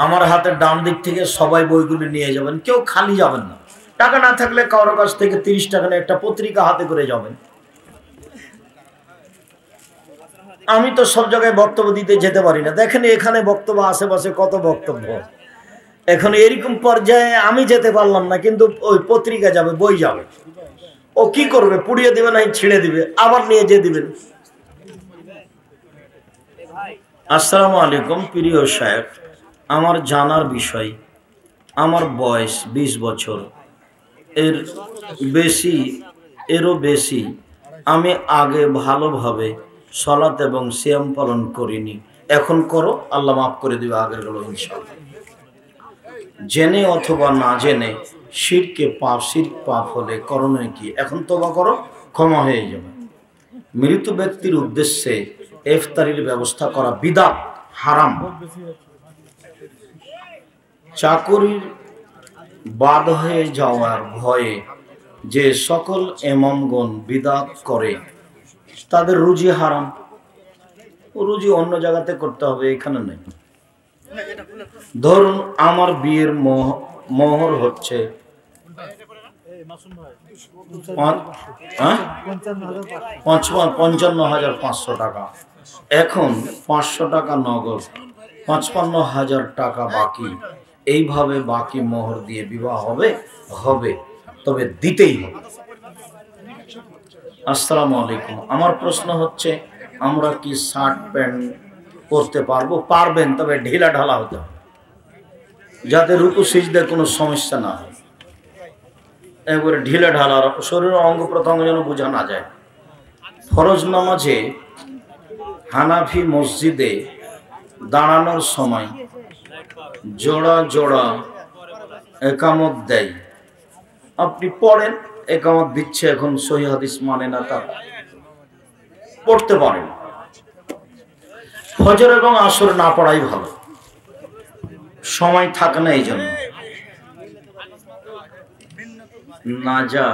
আমার হাতের ডান দিক থেকে সবাই বইগুলি নিয়ে যাবেন, কেউ খালি যাবেন না। টাকা না থাকলে কারোর কাছ থেকে 30 টাকা একটা পত্রিকা হাতে করে যাবেন। আমি তো সব জায়গায় বক্তব্য দিতে যেতে পারি না। দেখেন এখানে বক্তব্য, আশেপাশে কত বক্তব্য। এখন এরকম পর্যায়ে আমি যেতে পারলাম না, কিন্তু ওই পত্রিকা যাবে, বই যাবে। ও কি করবে? পুড়িয়ে দিবে, না ছিঁড়ে দিবে, আবার নিয়ে যেয়ে দিবেন। আসসালামু আলাইকুম প্রিয় শায়েখ, আমার জানার বিষয়, আমার বয়স 20 বছর, এরও বেশি। আমি আগে ভালোভাবে সালাত এবং সিয়াম পালন করিনি, এখন করো, আল্লাহ মাফ করে দিবে আগের গুলো ইনশাআল্লাহ। জেনে অথবা না জেনে শিরক পাপ হলে করণীয় কি? এখন তওবা করো, ক্ষমা হয়ে যাবে। মৃত ব্যক্তির উদ্দেশ্যে ইফতারির ব্যবস্থা করা বিদআত, হারাম। চাকরির বাদ হয়ে যাওয়ার ভয়ে যে সকল ইমামগণ বিদআত করে তাদের রুজি হারাম। রুজি অন্য জায়গাতে করতে হবে, এখানে নেই। ধরুন আমার বিয়ের মোহর হচ্ছে 55,500 টাকা। এখন 500 টাকা নগদ, 55,000 টাকা বাকি। এইভাবে বাকি মোহর দিয়ে বিবাহ হবে? হবে, তবে দিতেই হবে। আসসালামু আলাইকুম। আমার প্রশ্ন হচ্ছে, আমরা কি শার্ট প্যান্ট পরতে পারবো? পারবেন, তবে ঢিলা ঢালা হতে হবে, যাতে রুকু সিজদায় কোনো সমস্যা না হয়। একবারে ঢিলা ঢালা, শরীরের অঙ্গ প্রত্যঙ্গ যেন বোঝা না যায়। ফরজ নামাজে হানাফি মসজিদে দাঁড়ানোর সময় জোড়া জোড়া একামত দেয়। আপনি পড়েন, একামত দিচ্ছে, এখন সহিহ হাদিস মানে না, তা পড়তে পারেন। ফজর এবং আসর না পড়াই ভালো, সময় থাকে না এই জন্য। না যা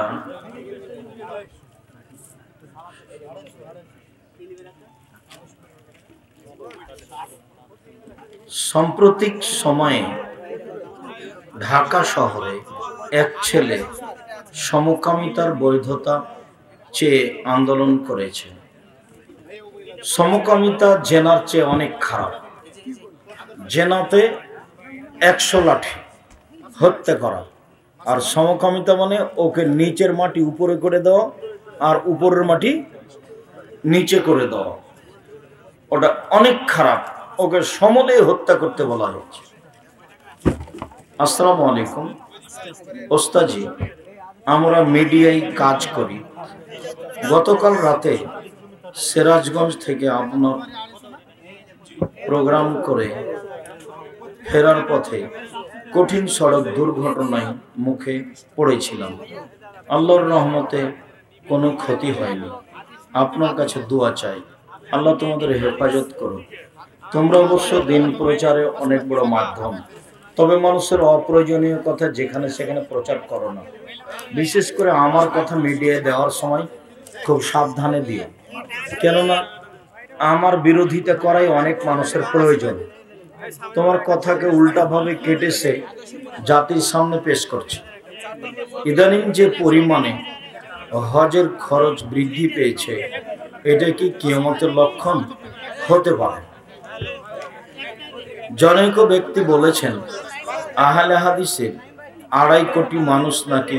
সাম্প্রতিক সময়ে ঢাকা শহরে এক ছেলে সমকামিতার বৈধতা চেয়ে আন্দোলন করেছে। সমকামিতা জেনার চেয়ে অনেক খারাপ। জেনাতে 100 লাঠি হত্যা করা, আর সমকামিতা মানে ওকে নিচের মাটি উপরে করে দেওয়া আর উপরের মাটি নিচে করে দেওয়া। ওটা অনেক খারাপ, ওকে সমলে হত্যা করতে বলা হচ্ছে। আসসালামু আলাইকুম ওস্তাদজি, আমরা মিডিয়ায় কাজ করি। গতকাল রাতে সিরাজগঞ্জ থেকে আপনার প্রোগ্রাম করে ফেরার পথে কঠিন সড়ক দুর্ঘটনায় মুখে পড়েছিলাম। আল্লাহর রহমতে কোনো ক্ষতি হয়নি। আপনার কাছে দোয়া চাই, আল্লাহ তোমাদের হেফাজত করুন। তোমরা অবশ্য দিন প্রচারে অনেক বড় মাধ্যম, তবে মানুষের অপ্রয়োজনীয় কথা যেখানে সেখানে প্রচার করো না। বিশেষ করে আমার কথা মিডিয়ায় দেওয়ার সময় খুব সাবধানে দিও, কেননা আমার বিরোধিতা করাই অনেক মানুষের প্রয়োজন। তোমার কথাকে উল্টাভাবে কেটেছে জাতির সামনে পেশ করছে। ইদানিং যে পরিমাণে হজের খরচ বৃদ্ধি পেয়েছে, এটা কি কিয়ামতের লক্ষণ হতে পারে? জনৈক ব্যক্তি বলেছেন, আহলে হাদিসের 2.5 কোটি মানুষ নাকি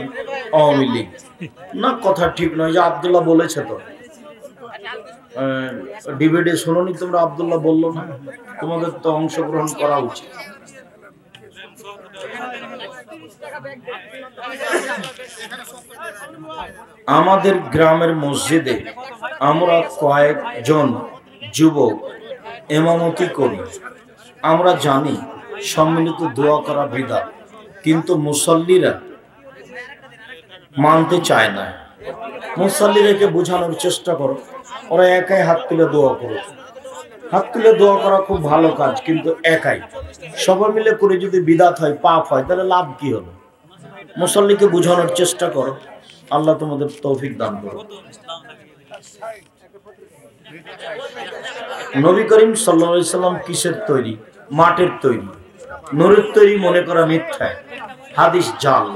আওয়ামী লীগ। না, কথা ঠিক নয়। যে আব্দুল্লাহ বলেছে, তো ডিবেটে শুনোনি তোমরা? আব্দুল্লাহ বললো না? তোমাদের তো অংশগ্রহণ করা উচিত। আমাদের গ্রামের মসজিদে আমরা কয়েকজন যুবক ইমামতি করি। আমরা জানি সম্মিলিত দোয়া করা বিদআত, কিন্তু মুসল্লিরা মানতে চায় না। মুসল্লিরাকে বোঝানোর চেষ্টা করো, ওরা একাই হাত তুলে দোয়া করো। হাত তুলে দোয়া করা খুব ভালো কাজ, কিন্তু একাই। সবাই মিলে করে যদি বিদআত হয়, পাপ হয়, তাহলে লাভ কি হলো? মুসল্লিকে বোঝানোর চেষ্টা করো। আল্লাহ তোমাদের তৌফিক দান করো। নবী করিম সাল্লাল্লাহু আলাইহি সাল্লাম কিসের তৈরি? মাটির তৈরি। নূরের তৈরি মনে করা মিথ্যা, হাদিস জাল।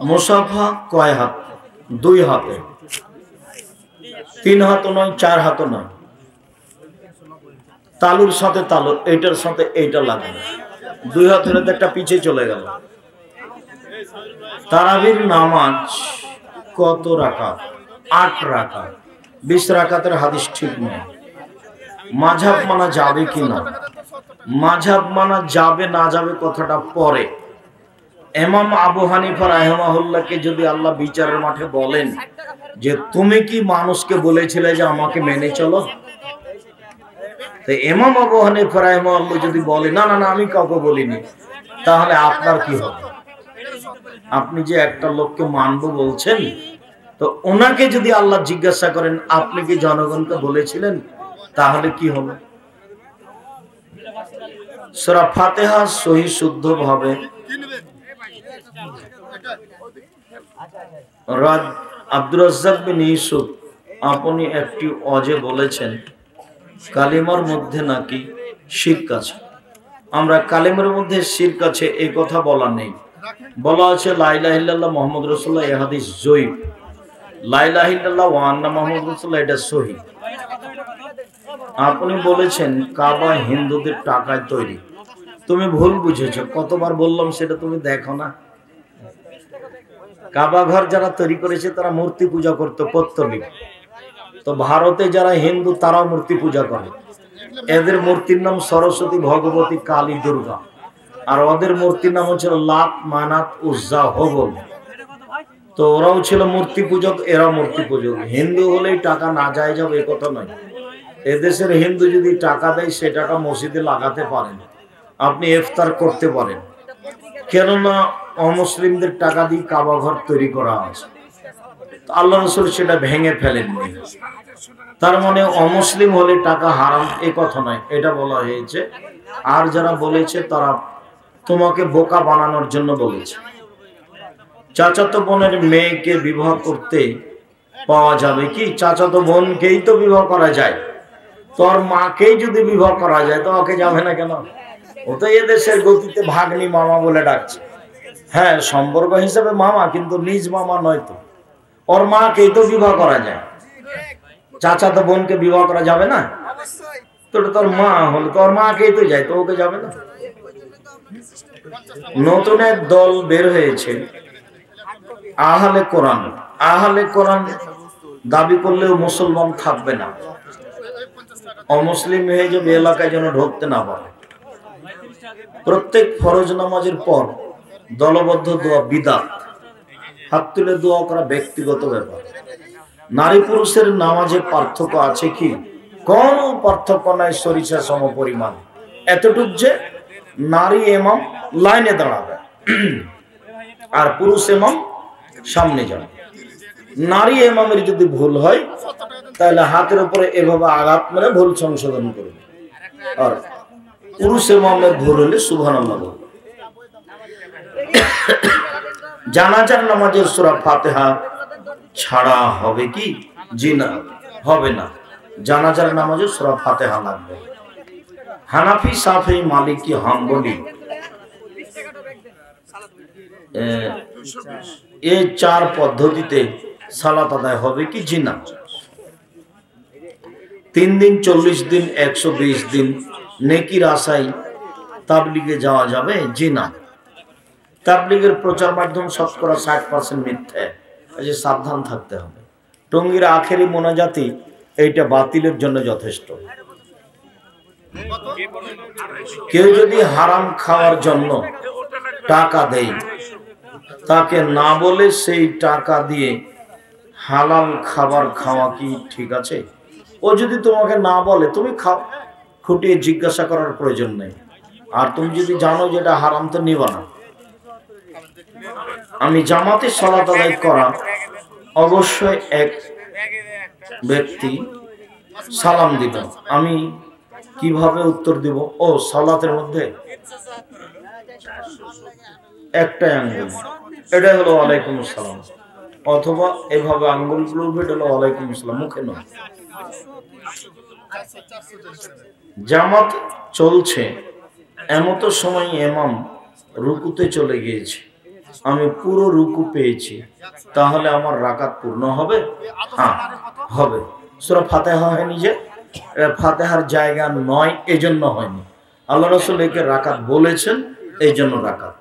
মুসাফা কয় হাত? 2 হাতে। 3 হাতও নয়, 4 হাতও নয়। তালুর সাথে তালু, এইটার সাথে এইটা লাগে। 2 হাত হলে তো একটা পিছিয়ে চলে গেল। তারাবির নামাজ কত রাকাত? 8 রাকাত। 20 রাকাতের হাদিস ঠিক নয়। মাযহাব মানা যাবে কি না? মাযহাব মানা যাবে না যাবে কথাটা পরে। ইমাম আবু হানিফা রাহিমাহুল্লাহকে যদি আল্লাহ বিচারের মাঠে বলেন যে তুমি কি মানুষকে বলেছিলে যে আমাকে মেনে চলো, তো ইমাম আবু হানিফা রাহিমাহুল্লাহ যদি বলে না না না আমি কাউকে বলিনি, তাহলে আপনার কি হবে? আপনি যে একটা লোককে মানবো বলছেন, তো ওনাকে যদি আল্লাহ জিজ্ঞাসা করেন আপনি কি জনগণকে বলেছিলেন, তাহলে কি হবে? সূরা ফাতিহা সহি শুদ্ধভাবে আব্দুর রাজ্জাক বিন ইউসুফ, আপনি একটি অজে বলেছেন কালিমার মধ্যে নাকি শিরক আছে। আমরা কালিমার মধ্যে শিরক আছে এই কথা বলা নেই, বলা আছে লা ইলাহা ইল্লাল্লাহ মুহাম্মদ রাসূলুল্লাহ, এই হাদিস জয়ীফ। লা ইলাহা ইল্লাল্লাহ ওয়া আন্না মুহাম্মাদুর রাসূলুল্লাহ এটা সহিহ। আপনি বলেছেন কাবা হিন্দুদের টাকায় তৈরি, তুমি ভুল বুঝেছো। কতবার বললাম সেটা তুমি দেখো না? কাবা ঘর যারা তৈরি করেছে তারা মূর্তি পূজা করতো পত্তলিক। তো ভারতে যারা হিন্দু তারাও মূর্তি পূজা করে। এদের মূর্তির নাম সরস্বতী, ভগবতী, কালী, দুর্গা। আর ওদের মূর্তির নাম হচ্ছে লাত, মানাত, উজ্জা, হবল। তো ওরাও ছিল মূর্তি পূজক, এরাও মূর্তি পূজক। হিন্দু হলেই টাকা না যায় যাবে এ কথা নয়। এদেশের হিন্দু যদি টাকা দেয় সে টাকা মসজিদে লাগাতে পারেন, আপনি ইফতার করতে পারেন। কেননা অমুসলিমদের টাকা দিয়ে কাবা ঘর তৈরি করা আছে, আল্লাহ রাসূল সেটা ভেঙে ফেলেননি। তার মানে অমুসলিম হলে টাকা হারাম এ কথা নয়, এটা বলা হয়েছে। আর যারা বলেছে তারা তোমাকে বোকা বানানোর জন্য বলেছে। চাচাতো বোনের মেয়েকে বিবাহ করতে পাওয়া যাবে কি? চাচাতো বোনকেই তো বিবাহ করা যায়, তোর মাকেই যদি বিবাহ করা যায় তো ওকে যাবে না কেন? ও তো এদেশের গতিতে ভাগ্নি মামা বলে ডাকছে। হ্যাঁ, সম্পর্ক হিসাবে মামা, কিন্তু নিজ মামা নয়। তো ওর মাকেই তো বিবাহ করা যায়, চাচাতো বোনকে বিবাহ করা যাবে না? তো তোর মা হলো, তোর মাকেই তো যায়, তো ওকে যাবে না? নতুন এক দল বের হয়েছে, আহলে কোরআন। আহলে কোরআন দাবি করলেও মুসলমান থাকবে না, অমুসলিম হয়ে যাবে, এলাকায় যেন ঢুকতে না পারে। প্রত্যেক ফরজ নামাজের পর দলবদ্ধ দোয়া বিদআত, হাত তুলে দোয়া করা ব্যক্তিগত ব্যাপার। নারী পুরুষের নামাজে পার্থক্য আছে কি? কোন পার্থক্য নাই, সরিষা সম পরিমাণ। এতটুক যে নারী ইমাম লাইনে দাঁড়াবে আর পুরুষ ইমাম সামনে যাবে। নারী ইমামের যদি ভুল হয় তাহলে হাতের উপরে এভাবে আঘাত মেরে ভুল সংশোধন করবে, আর পুরুষ ইমামের ভুল হলে সুবহানাল্লাহ বলবে। জানাজার নামাজের সূরা ফাতিহা ছাড়া হবে কি? জি না, হবে না। জানাজার নামাজে সূরা ফাতিহা লাগবে। হানাফি, শাফি, মালিকি, হাম্বলি এই চার পদ্ধতিতে সালাত আদায় হবে কি? জি না। 3 দিন, 40 দিন, 120 দিন নেকির আশায় তাবলিগে যাওয়া যাবে? জি না। তাবলিগের প্রচার মাধ্যম শতকরা 60% মিথ্যা, যে সাবধান থাকতে হবে। টঙ্গীর আখেরি মোনাজাতি এইটা বাতিলের জন্য যথেষ্ট। কেউ যদি হারাম খাওয়ার জন্য টাকা দেয়, তাকে না বলে সেই টাকা দিয়ে হালাল খাবার খাওয়া কি ঠিক আছে? ও যদি তোমাকে না বলে তুমি খাও, খুঁটিয়ে জিজ্ঞাসা করার প্রয়োজন নেই। আর তুমি যদি জানো যে এটা হারাম তো নিবা না। আমি জামাতে সালাত আদায় করা, অবশ্যই এক ব্যক্তি সালাম দিল, আমি কিভাবে উত্তর দিব? ও সালাতের মধ্যে একটাই আঙ্গুল, এটা হলো ওয়ালাইকুম আসসালাম, অথবা এভাবে আঙ্গুলগুলো এটা হলো ওয়ালাইকুম আসসালাম, মুখে নয়। জামাত চলছে, এমতো সময় ইমাম রুকুতে চলে গিয়েছে, আমি পুরো রুকু পেয়েছি, তাহলে আমার রাকাত পূর্ণ হবে? হ্যাঁ হবে। সূরা ফাতিহা হয়নি, যে ফাতিহার জায়গা নয় এজন্য হয়নি, আল্লাহ রাসূল একে রাকাত বলেছেন এই জন্য রাকাত।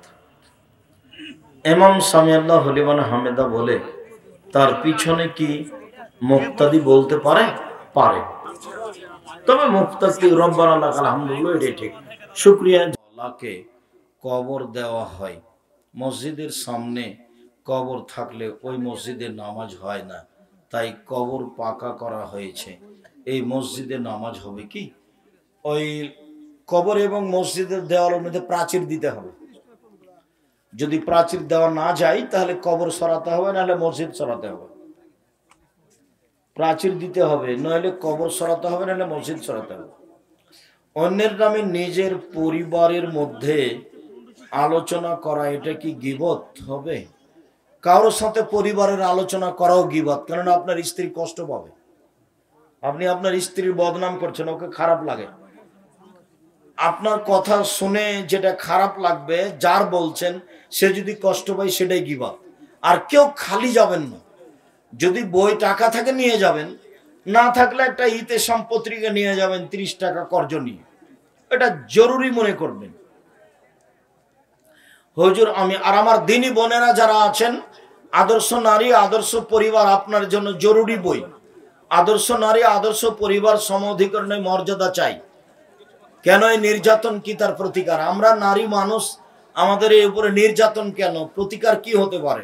ইমাম সামি আল্লাহু লিমান হামিদা বলে তার পিছনে কি মুক্তাদি বলতে পারে? পারে, তবে মুক্তাদি রব্বানা লাকাল হামদু এটাই ঠিক। শুকরিয়া। আল্লাহকে কবর দেওয়া হয়, মসজিদের সামনে কবর থাকলে ওই মসজিদে নামাজ হয় না, তাই কবর পাকা করা হয়েছে, এই মসজিদে নামাজ হবে কি? ওই কবর এবং মসজিদের দেওয়ালের মধ্যে প্রাচীর দিতে হবে। যদি প্রাচীর দেওয়া না যায় তাহলে কবর সরাতে হবে, নাহলে মসজিদ সরাতে হবে। প্রাচীর দিতে হবে, নইলে কবর সরাতে হবে, নাহলে মসজিদ সরাতে হবে। অন্যের নামে নিজের পরিবারের মধ্যে আলোচনা করা, এটা কি গীবত হবে? কারোর সাথে পরিবারের আলোচনা করাও গীবত, কেননা আপনার স্ত্রী কষ্ট পাবে। আপনি আপনার স্ত্রীর বদনাম করছেন, ওকে খারাপ লাগে। আপনার কথা শুনে যেটা খারাপ লাগবে যার বলছেন, সে যদি কষ্ট পায় সেটাই গীবত। আর কেউ খালি যাবেন না। যদি বই টাকা থাকে নিয়ে যাবেন, না থাকলে একটা হিতে সম্পত্তিকে নিয়ে যাবেন 30 টাকা কর্জ নিয়ে, এটা জরুরি মনে করবেন। হুজুর আমি আর আমার দিনী বোনেরা যারা আছেন, আদর্শ নারী আদর্শ পরিবার আপনার জন্য জরুরি বই। আদর্শ নারী আদর্শ পরিবার সমঅধিকরণের মর্যাদা চাই। কেন এই নির্যাতন, কি তার প্রতিকার? আমরা নারী মানুষ, আমাদের এই উপরে নির্যাতন কেন? প্রতিকার কি হতে পারে?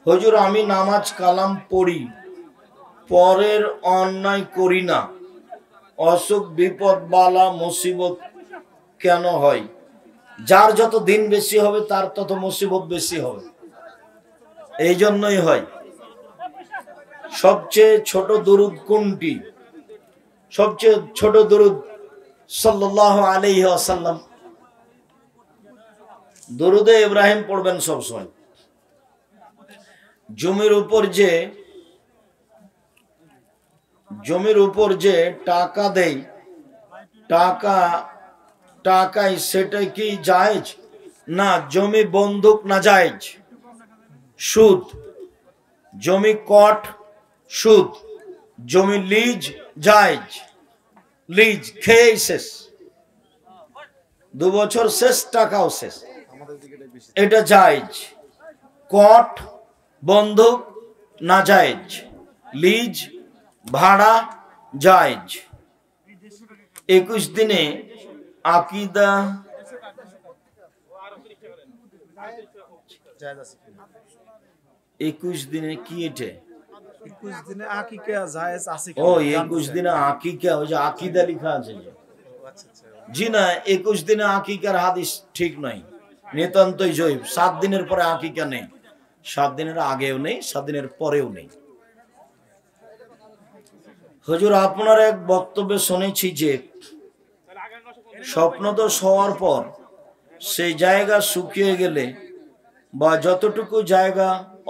হুজুর আমি নামাজ কালাম পড়ি, পরের অন্যায় করি না, অসুখ বিপদ বালা মুসিবত কেন হয়? যার যত দিন বেশি হবে তার তত মুসিবত বেশি হবে, এই জন্যই হয়। সবচেয়ে ছোট দুরুদ কোনটি? সবচেয়ে ছোট দুরুদ সাল্লাল্লাহু আলাইহি ওয়াসাল্লাম। দুরুদে ইব্রাহিম পড়বেন সবসময়। জমির উপর যে টাকা দেয়, টাকায় সেটা কি জায়েজ? না, জমি বন্ধক না জায়েজ, সুদ। জমি কট সুদ, জমি লিজ জায়েজ। লিজ খেয়ে শেষ, 2 বছর শেষ, টাকাও শেষ, এটা জায়েজ। কট বন্ধক না জায়েজ, লিজ ভাড়া জায়েজ। 21 দিনে আকিদা 21 দিনে কি এটা? 21 দিনে আকিকা জায়েজ আছে কি? ও 21 দিনে আকিকা, ওই যে আকিদা লেখা আছে যে। জি না, 21 দিনে আকিকার হাদিস ঠিক নয়, নিতান্তই জয়ীফ। 7 দিনের পরে আকিকা নেই, 7 দিনের আগেও নেই, 7 দিনের পরেও নেই। হুজুর আপনার এক বক্তব্যে শুনেছি যে স্বপ্নদোষ হওয়ার পর সেই জায়গা শুকিয়ে গেলে বা যতটুকু জায়গা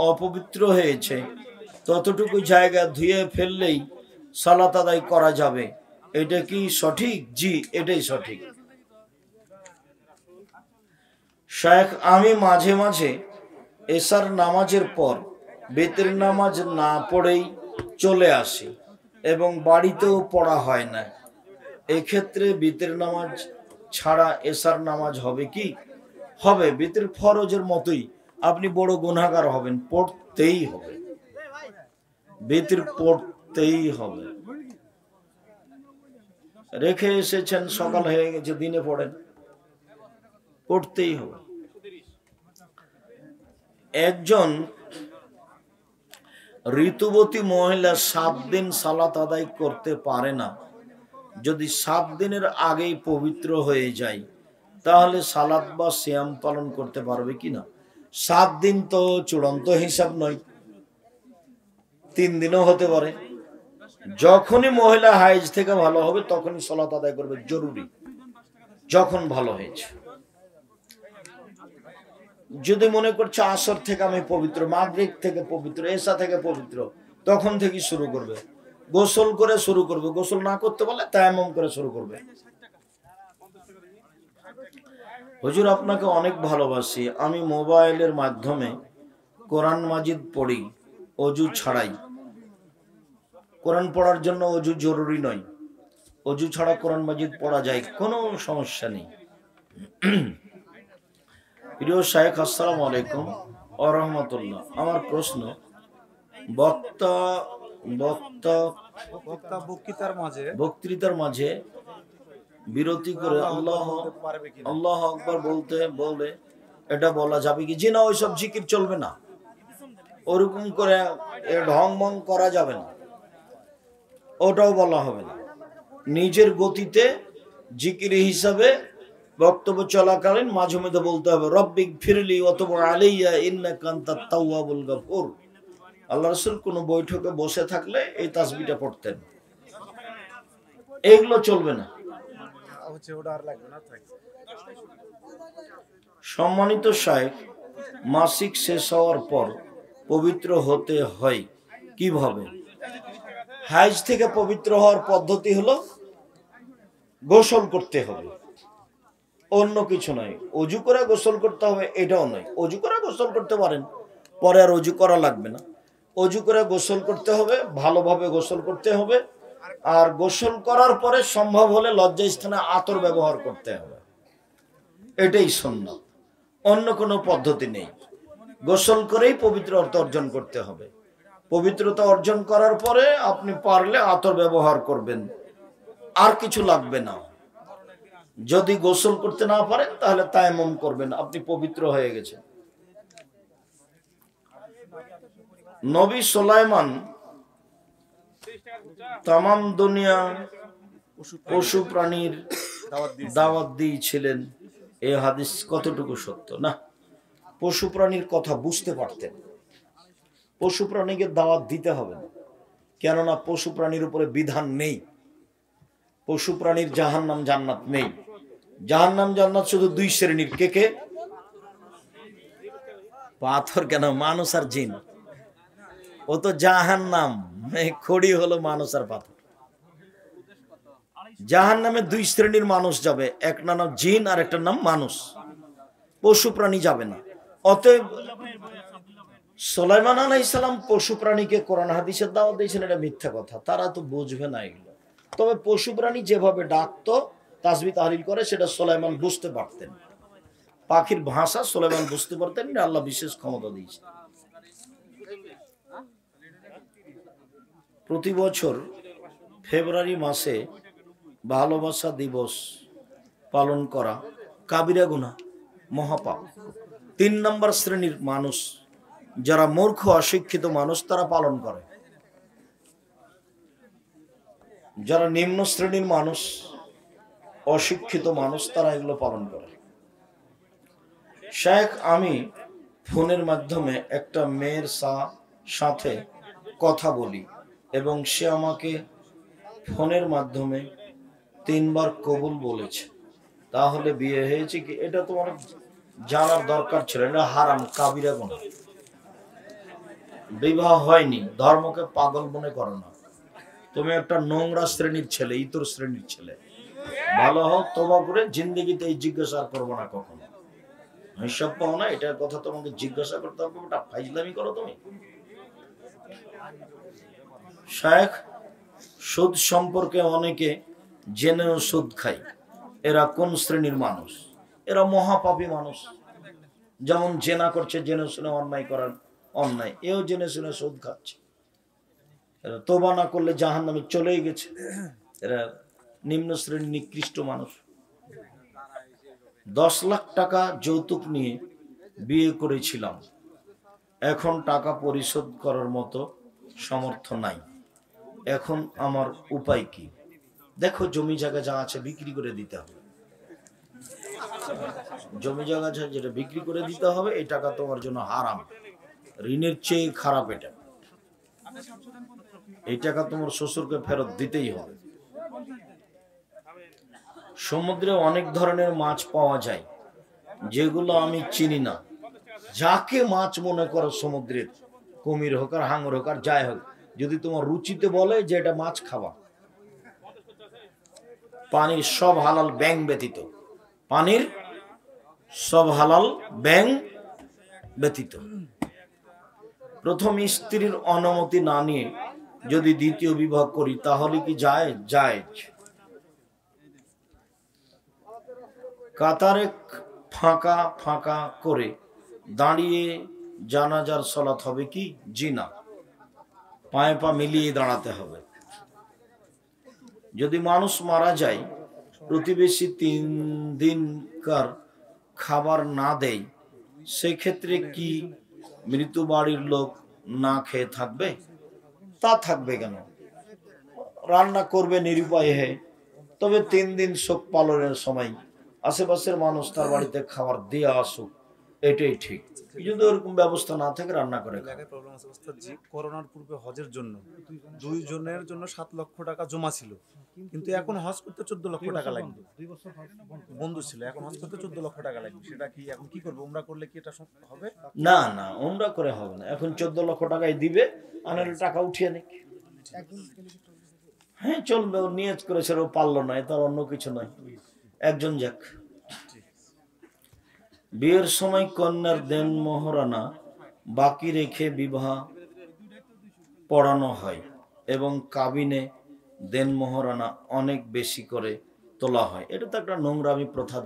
অপবিত্র হয়েছে ততটুকু জায়গা ধুয়ে ফেললেই সালাত আদায় করা যাবে, এটা কি সঠিক? জি, এটাই সঠিক। শেখ আমি মাঝে মাঝে এশার নামাজের পর বেতের নামাজ না পড়েই চলে আসি এবং বাড়িতেও পড়া হয় না। এক্ষেত্রে বেতের নামাজ ছাড়া এশার নামাজ হবে কি? হবে, বেতের ফরজের মতোই। আপনি বড় গুনাহগার হবেন, পড়তেই হবে, বেতের পড়তেই হবে। রেখে এসেছেন, সকাল হয়ে গেছে, দিনে পড়েন, পড়তেই হবে। একজন ঋতুবতী মহিলা 7 দিন সালাত আদায় করতে পারে না। যদি 7 দিনের আগেই পবিত্র হয়ে যায় তাহলে সালাত বা সিয়াম পালন করতে পারবে কিনা? 7 দিন তো চূড়ান্ত হিসাব নয়, 3 দিনও হতে পারে। যখনই মহিলা হাইজ থেকে ভালো হবে তখনই সালাত আদায় করবে, জরুরি, যখন ভালো হয়েছে। যদি মনে করছে আসর থেকে আমি পবিত্র, মাগরিব থেকে পবিত্র, এশা থেকে পবিত্র, তখন থেকে শুরু করবে, গোসল করে শুরু করবে। গোসল না করতে বলে তায়াম্মুম করে শুরু করবে। হুজুর আপনাকে অনেক ভালোবাসি, আমি মোবাইলের মাধ্যমে কোরআন মাজিদ পড়ি অজু ছাড়াই। কোরআন পড়ার জন্য অজু জরুরি নয়, অজু ছাড়া কোরআন মাজিদ পড়া যায়, কোনো সমস্যা নেই। প্রিয় শায়েখ আসসালামু আলাইকুম ওয়া রাহমাতুল্লাহ। আমার প্রশ্ন, বক্তৃতার মাঝে বিরতি করে আল্লাহ আকবার বলে এটা বলা যাবে কি? জি না, ওইসব জিকির চলবে না, ওরকম করে ঢং মং করা যাবে না, ওটাও বলা হবে না। নিজের গতিতে জিকির হিসাবে বক্তব্য চলাকালীন মাঝে মধ্যে বলতে হবে রব্বিক ফিরলি ওয়াতুব আলাইয়া ইন্নাকা আনতাত তাওয়াবুল গফুর। আল্লাহ রাসূল কোন বৈঠকে বসে থাকলে এই তাসবিহটা পড়তেন, এগুলো চলবে না। সম্মানিত শায়েখ, মাসিক শেষ হওয়ার পর পবিত্র হতে হয় কিভাবে? হাইজ থেকে পবিত্র হওয়ার পদ্ধতি হলো গোসল করতে হবে, অন্য কিছু নয়। অজু করে গোসল করতে হবে এটাও নয়। অজু করে গোসল করতে পারেন, পরে আর অজু করা লাগবে না। অজু করে গোসল করতে হবে, ভালোভাবে গোসল করতে হবে। আর গোসল করার পরে সম্ভব হলে লজ্জাস্থানে আতর ব্যবহার করতে হবে, এটাই সুন্নাত। অন্য কোনো পদ্ধতি নেই। গোসল করেই পবিত্রতা অর্জন করতে হবে। পবিত্রতা অর্জন করার পরে আপনি পারলে আতর ব্যবহার করবেন, আর কিছু লাগবে না। যদি গোসল করতে না পারেন তাহলে তায়াম্মুম করবেন, আপনি পবিত্র হয়ে গেছেন। নবী সুলাইমান তামাম দুনিয়া পশু প্রাণীর দাওয়াত দিয়েছিলেন, এই হাদিস কতটুকু সত্য? না, পশু প্রাণীর কথা বুঝতে পারতেন। পশু প্রাণীকে দাওয়াত দিতে হবে না, কেননা পশু প্রাণীর উপরে বিধান নেই। পশু প্রাণীর জাহান্নাম জান্নাত নেই। জাহান্নাম জান্নাত শুধু দুই শ্রেণীর। কে কে? পাথর কেন? মানুষ আর জিন। ও তো জাহান্নাম, খড়ি হলো মানুষ আর পাথর। জাহান্নামে দুই শ্রেণীর মানুষ যাবে, একটা নাম জিন আর একটা নাম মানুষ। পশু প্রাণী যাবে না। অতএব সুলাইমান আলাইহিস সালাম পশু প্রাণীকে কোরআন হাদিসের দাওয়াত দিয়েছেন, এটা মিথ্যা কথা। তারা তো বুঝবে না এগুলো। তবে পশু প্রাণী যেভাবে ডাকতো, তাসবিহ তাহলিল করে, সেটা সুলাইমান বুঝতে পারতেন। পাখির ভাষা সুলাইমান বুঝতে পারতেন, এটা আল্লাহ বিশেষ ক্ষমতা দিয়েছে। প্রতি বছর ফেব্রুয়ারি মাসে ভালোবাসা দিবস পালন করা কাবিরা গুনাহ, মহাপাপ। 3 নম্বর শ্রেণীর মানুষ যারা মূর্খ অশিক্ষিত মানুষ, তারা পালন করে। যারা নিম্ন শ্রেণীর মানুষ, অশিক্ষিত মানুষ, তারা এগুলো পালন করে। শেখ, আমি ফোনের মাধ্যমে একটা মেয়ের সাথে কথা বলি এবং সে আমাকে ফোনের মাধ্যমে 3 বার কবুল বলেছে, তাহলে বিয়ে হয়েছে কি? এটা তোমার জানার দরকার ছিল। এটা হারাম, কাবিরা গুনাহ। বিবাহ হয়নি, ধর্মকে পাগল মনে করো না। তুমি একটা নোংরা শ্রেণীর ছেলে, ইতর শ্রেণীর ছেলে। ভালো হোক, তওবা করে জিন্দেগিতে এই জিজ্ঞাসা করবো না কখনো। হিসাব পাও না, এটার কথা তোমাকে জিজ্ঞাসা করতে হবে। ওটা ফাইজলামি করো তুমি। শেখ, সুদ সম্পর্কে অনেকে জেনেও সুদ খায়। এরা কোন শ্রেণীর মানুষ? এরা মহাপাপী মানুষ। যেমন জেনা করছে, জেনে শুনে অন্যায় করার অন্যায়, এও জেনে শুনে সুদ খাচ্ছে। এরা তওবা না করলে জাহান্নামে চলেই গেছে। এরা নিম্ন শ্রেণীর নিকৃষ্ট মানুষ। 10 লাখ টাকা যৌতুক নিয়ে বিয়ে করেছিলাম, এখন টাকা পরিশোধ করার মতো সামর্থ্য নাই। এখন আমার উপায় কি? দেখো, জমি জায়গা যা আছে বিক্রি করে দিতে হবে। জমি জায়গা যেটা বিক্রি করে দিতে হবে, এই টাকা তোমার জন্য হারাম, ঋণের চেয়ে খারাপ এটা। এই টাকা তোমার শ্বশুরকে ফেরত দিতেই হবে। সমুদ্রে অনেক ধরনের মাছ পাওয়া যায়, যেগুলো আমি চিনি না। যাকে মাছ মনে করো সমুদ্রের, কুমির হোক আর হাঙর হোক আর যাই হোক, যদি তোমার রুচিতে বলে যে এটা মাছ খাওয়া, পানির সব হালাল ব্যাং ব্যতীত, পানির সব হালাল ব্যাং ব্যতীত। প্রথম স্ত্রীর অনুমতি না নিয়ে যদি দ্বিতীয় বিবাহ করি তাহলে কি যায়? জায়েজ। কাতারে ফাঁকা ফাঁকা করে দাঁড়িয়ে জানাজার সালাত হবে কি? জি না, পায়ে পা মিলিয়ে দাঁড়াতে হবে। যদি মানুষ মারা যায়, প্রতিবেশী 3 দিনকার খাবার না দেয়, সেক্ষেত্রে কি মৃত বাড়ির লোক না খেয়ে থাকবে? তা থাকবে কেন? রান্না করবে নিরুপায় হয়ে, তবে 3 দিন শোক পালনের সময় আশেপাশের মানুষ তার বাড়িতে খাবার দিয়ে আসুক, এটাই ঠিক। যদি ওরকম ব্যবস্থা না থাকে রান্না করে খাও। এলাকায় প্রবলেম আছে ওস্তাদ জি, করোনার পূর্বে হজের জন্য 2 জনের জন্য 7 লক্ষ টাকা জমা ছিল, কিন্তু এখন হজ করতে 14 লক্ষ টাকা লাগবে। 2 বছর বন্ধ ছিল, এখন হজ করতে 14 লক্ষ টাকা লাগবে। সেটা কি এখন কি করবে? উমরা করলে কি এটা হবে? না না, ওমরা করে হবে না, এখন 14 লক্ষ টাকাই দিবে, আনার টাকা উঠিয়ে নিক। হ্যাঁ চলবে, ও নিয়ত করেছে, ও পারলো না, তার অন্য কিছু নয়, একজন যাক। বিয়ের সময় কন্যার দেন মোহরানা বাকি রেখে বিবাহ পড়ানো হয় এবং কাবিনে দেন মোহরানা অনেক বেশি করে তোলা হয়। এটা তো একটা নোংরামি প্রথা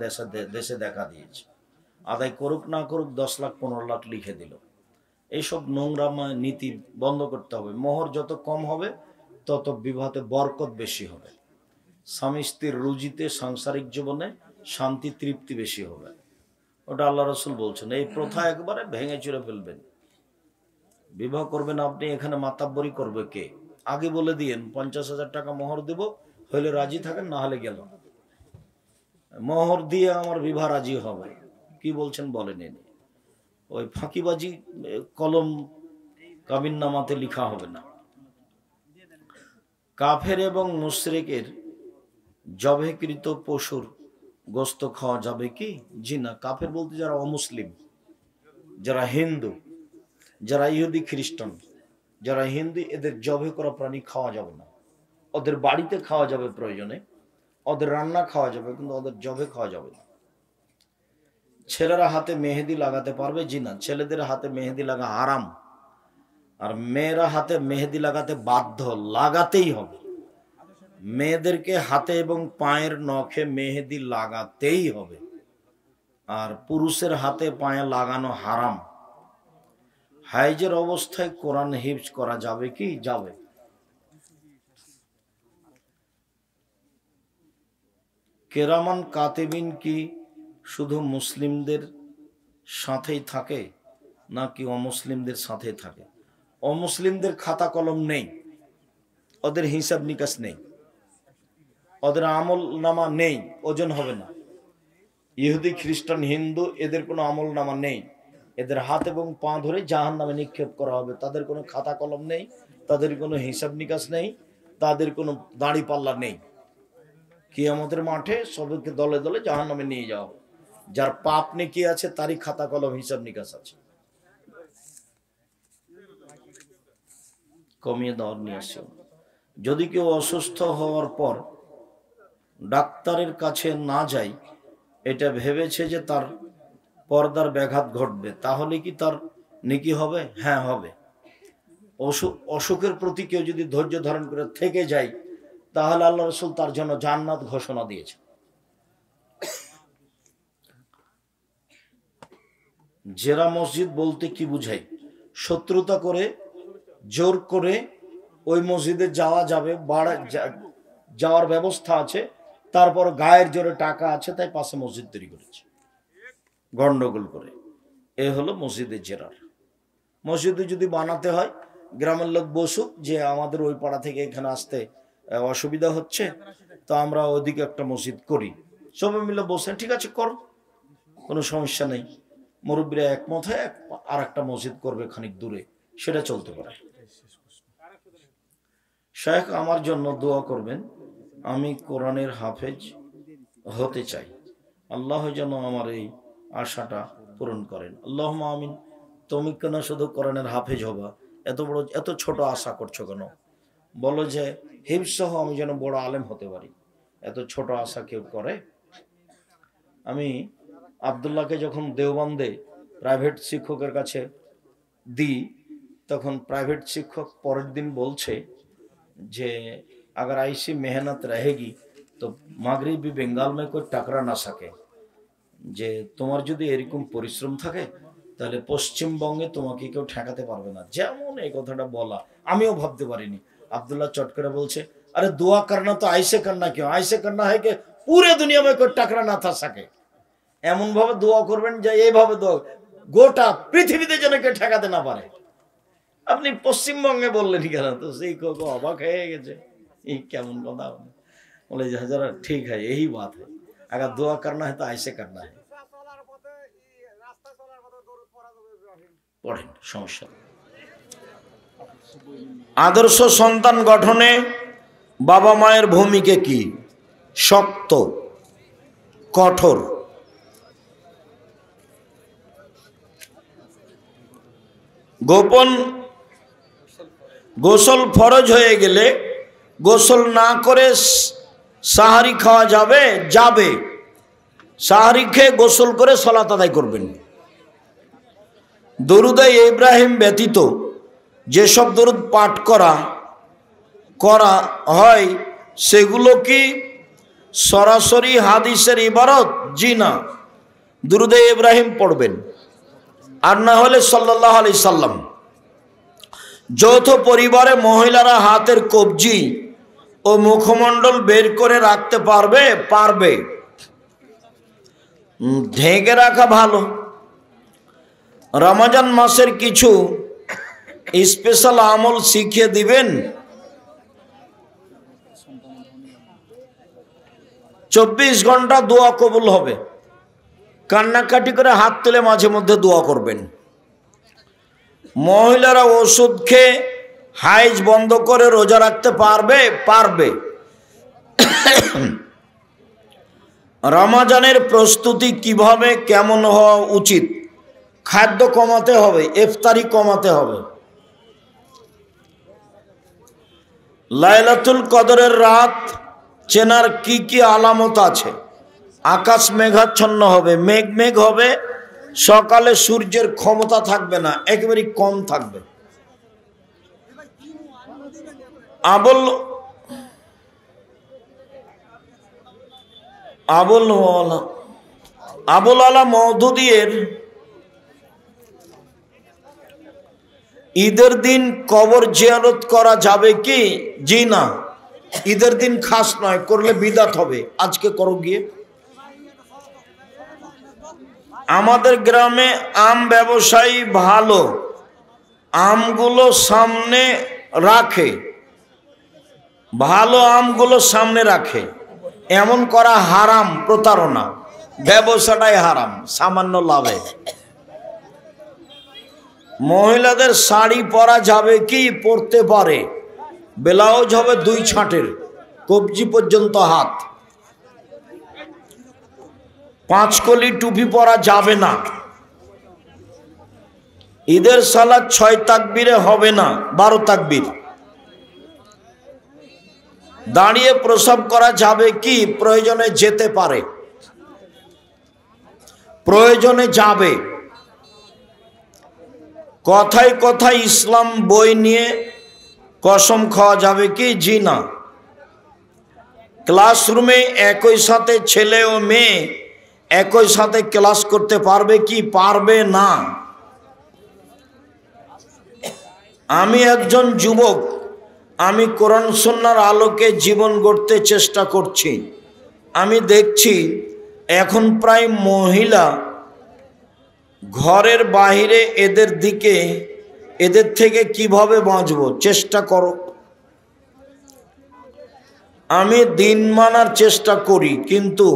দেশে দেখা দিয়েছে। আদায় করুক না করুক 10 লাখ 15 লাখ লিখে দিল। এইসব নোংরামা নীতি বন্ধ করতে হবে। মোহর যত কম হবে তত বিবাহতে বরকত বেশি হবে, স্বামী স্ত্রীর রুজিতে সাংসারিক জীবনে শান্তি তৃপ্তি বেশি হবে। ওটা আল্লাহ রসুল বলছেন। এই প্রথা একবারে ভেঙে চুরে ফেলবেন। বিবাহ করবেন আপনি, এখানে মাতাব্বরি করবে কে? আগে বলে দিয়েন 50,000 টাকা মোহর দেব, হইলে রাজি থাকেন, না হলে গেল। মোহর দিয়ে আমার বিবাহ রাজি হবে, কি বলছেন বলেন। ওই ফাঁকিবাজি কলম কাবিন নামাতে লিখা হবে না। কাফের এবং মুশরিকের জবেকৃত পশুর গোস্ত খাওয়া যাবে কি? জি না। কাফের বলতে যারা অমুসলিম, যারা হিন্দু, যারা ইহুদি খ্রিস্টান, যারা হিন্দু, এদের জবে করা প্রাণী খাওয়া যাবে না। ওদের বাড়িতে খাওয়া যাবে প্রয়োজনে, ওদের রান্না খাওয়া যাবে, কিন্তু ওদের জবে খাওয়া যাবে না। ছেলেরা হাতে মেহেদি লাগাতে পারবে? জি না। ছেলেদের হাতে মেহেদি লাগা হারাম, আর মেয়েরা হাতে মেহেদি লাগাতে বাধ্য, লাগাতেই হবে। মেয়েদেরকে হাতে এবং পায়ের নখে মেহেদি লাগাতেই হবে, আর পুরুষের হাতে পায়ে লাগানো হারাম। হাইজের অবস্থায় কোরআন হিফজ করা যাবে কি? যাবে। কেরামান কাতেবিন কি শুধু মুসলিমদের সাথেই থাকে নাকি অমুসলিমদের সাথে থাকে? অমুসলিমদের খাতা কলম নেই, ওদের হিসাব নিকাশ নেই, ওদের আমল নামা নেই, ওজন হবে না। ইহুদি খ্রিস্টান হিন্দু এদের কোনো আমল নামা নেই, এদের হাত এবং পা ধরে জাহান্নামে নিক্ষেপ করা হবে। তাদের কোনো খাতা কলম নেই, তাদের কোনো হিসাব নিকাশ নেই, তাদের কোনো দাড়ি পাল্লা নেই। কিয়ামতের মাঠে সবাইকে দলে দলে জাহান্নামে নিয়ে যাওয়া হবে। যার পাপ নেকি আছে তারই খাতা কলম হিসাব নিকাশ আছে। কমিয়ে দেওয়ার নিয়ে আসছে। যদি কেউ অসুস্থ হওয়ার পর ডাক্তারের কাছে না যায়, এটা ভেবেছে যে তার পর্দার ব্যাঘাত ঘটবে, তাহলে কি তার নেকি হবে? হ্যাঁ হবে। অসুখের প্রতি কেউ যদি ধৈর্য ধারণ করে থেকে যায়, তাহলে আল্লাহ রসুল তার জন্য জান্নাত ঘোষণা দিয়েছে। জেরা মসজিদ বলতে কি বুঝায়? শত্রুতা করে জোর করে ওই মসজিদে যাওয়া যাবে, যাওয়ার ব্যবস্থা আছে, তারপর গায়ের জোরে টাকা আছে তাই পাশে মসজিদ তৈরি করেছে গন্ডগোল করে। এ হলো মসজিদের জেরার। মসজিদে যদি বানাতে হয়, গ্রামের লোক বসুক যে আমাদের ওই পাড়া থেকে এখানে আসতে অসুবিধা হচ্ছে, তো আমরা ওইদিকে একটা মসজিদ করি। সবাই মিলে বসে ঠিক আছে কর, কোনো সমস্যা নেই। মুরব্বীরা একমত হয়ে আর একটা মসজিদ করবে খানিক দূরে, সেটা চলতে পারে। শেখ আমার জন্য দোয়া করবেন, আমি কোরআনের হাফেজ হতে চাই, আল্লাহ যেন আমার এই আশাটা পূরণ করেন। আল্লাহুম্মা আমিন। তুমি কেন শুধু কোরআনের হাফেজ হবা? এত ছোট আশা করছো কেন? বলো যে হিফজ সহ আমি যেন বড় আলেম হতে পারি। এত ছোট আশা কেউ করে? আমি আব্দুল্লাহকে যখন দেওবন্দে প্রাইভেট শিক্ষকের কাছে দিই, তখন প্রাইভেট শিক্ষক পরের দিন বলছে যে अगर ऐसी मेहनत रहेगी तो मागरिबी बेंगाल में कोई टकरा ना सके। যে তোমার যদি এরকম পরিশ্রম থাকে তাহলে পশ্চিমবঙ্গে তোমাকে কেউ ঠেকাতে পারবে না। যেমন এই কথাটা বলা আমিও ভাবতে পারিনি। আব্দুল্লাহ চট করে বলছে, আরে দোয়া করনা তো আইসে করনা क्यों? ऐसे करना है कि पूरे दुनिया में कोई टकरा ना था सके। এমন ভাবে দোয়া করবেন যে এইভাবে দোয়া গোটা পৃথিবীতে যেন কেউ ঠেকাতে না পারে। আপনি পশ্চিমবঙ্গে বললেন কেন? তো সেই অবাক হয়ে গেছে, এই কেমন কথা। बोले जरा ठीक है, यही बात है, अगर दुआ करना है तो ऐसे करना है। পড়েন, সমস্যা নেই। আদর্শ সন্তান গঠনে বাবা মায়ের ভূমিকা কি? শক্ত, কঠোর। গোপন গোসল ফরজ হয়ে গেলে গোসল না করে সাহারি খাওয়া যাবে? যাবে। সাহারি খেয়ে গোসল করে সালাত আদায় করবেন। দরুদে ইব্রাহিম ব্যতীত যেসব দরুদ পাঠ করা হয় সেগুলো কি সরাসরি হাদিসের ইবারত? জি না। দরুদে ইব্রাহিম পড়বেন, আর না হলে সাল্লাল্লাহু আলাইহি সাল্লাম। যৌথ পরিবারে মহিলারা হাতের কবজি ও মুখমণ্ডল বের করে রাখতে পারবে। ঢেকে রাখা ভালো। রমজান মাসের কিছু স্পেশাল আমল শিখিয়ে দিবেন। 24 ঘন্টা দোয়া কবুল হবে। কান্নাকাটি করে হাত তুলে মাঝে মধ্যে দোয়া করবেন। মহিলারা ওষুধ খেয়ে হাইজ বন্ধ করে রোজা রাখতে পারবে। রমজানের প্রস্তুতি কিভাবে কেমন হওয়া উচিত? খাদ্য কমাতে হবে, ইফতারি কমাতে হবে। লাইলাতুল কদরের রাত চেনার কি কি আলামত আছে? আকাশ মেঘাচ্ছন্ন হবে, মেঘ হবে, সকালে সূর্যের ক্ষমতা থাকবে না, একেবারে কম থাকবে। আবুল আলা মওদুদীর ঈদের দিন কবর জিয়ারত করা যাবে কি? জি না। ঈদের দিন খাস নয়, করলে বিদাত হবে। আজকে করো গিয়ে। আমাদের গ্রামে আম ব্যবসায়ী ভালো আমগুলো সামনে রাখে, এমন করা হারাম, প্রতারণা। ব্যবসাটাই হারাম, সামান্য লাভে। মহিলাদের শাড়ি পরা যাবে কি? পরতে পারে। ব্লাউজ হবে 2 ছাঁটের, কবজি পর্যন্ত হাত। 5 কলি টুপি পরা যাবে না। ঈদের সালাত 6 তাকবীরে হবে না, 12 তাকবীর। দাঁড়িয়ে প্রসাব করা যাবে কি? প্রয়োজনে যেতে পারে, প্রয়োজনে যাবে। কথায় কথায় ইসলাম বই নিয়ে কসম খাওয়া যাবে কি? জি না। ক্লাসরুমে একই সাথে ছেলে ও মেয়ে একই সাথে ক্লাস করতে পারবে কি? পারবে না। আমি একজন যুবক, আমি কোরআন সুন্নাহর আলোকে জীবন গড়তে চেষ্টা করছি। আমি দেখছি এখন প্রায় মহিলা ঘরের বাইরে। এদের থেকে কিভাবে বাঁচবো? চেষ্টা করো। আমি দিন মানার চেষ্টা করি, কিন্তু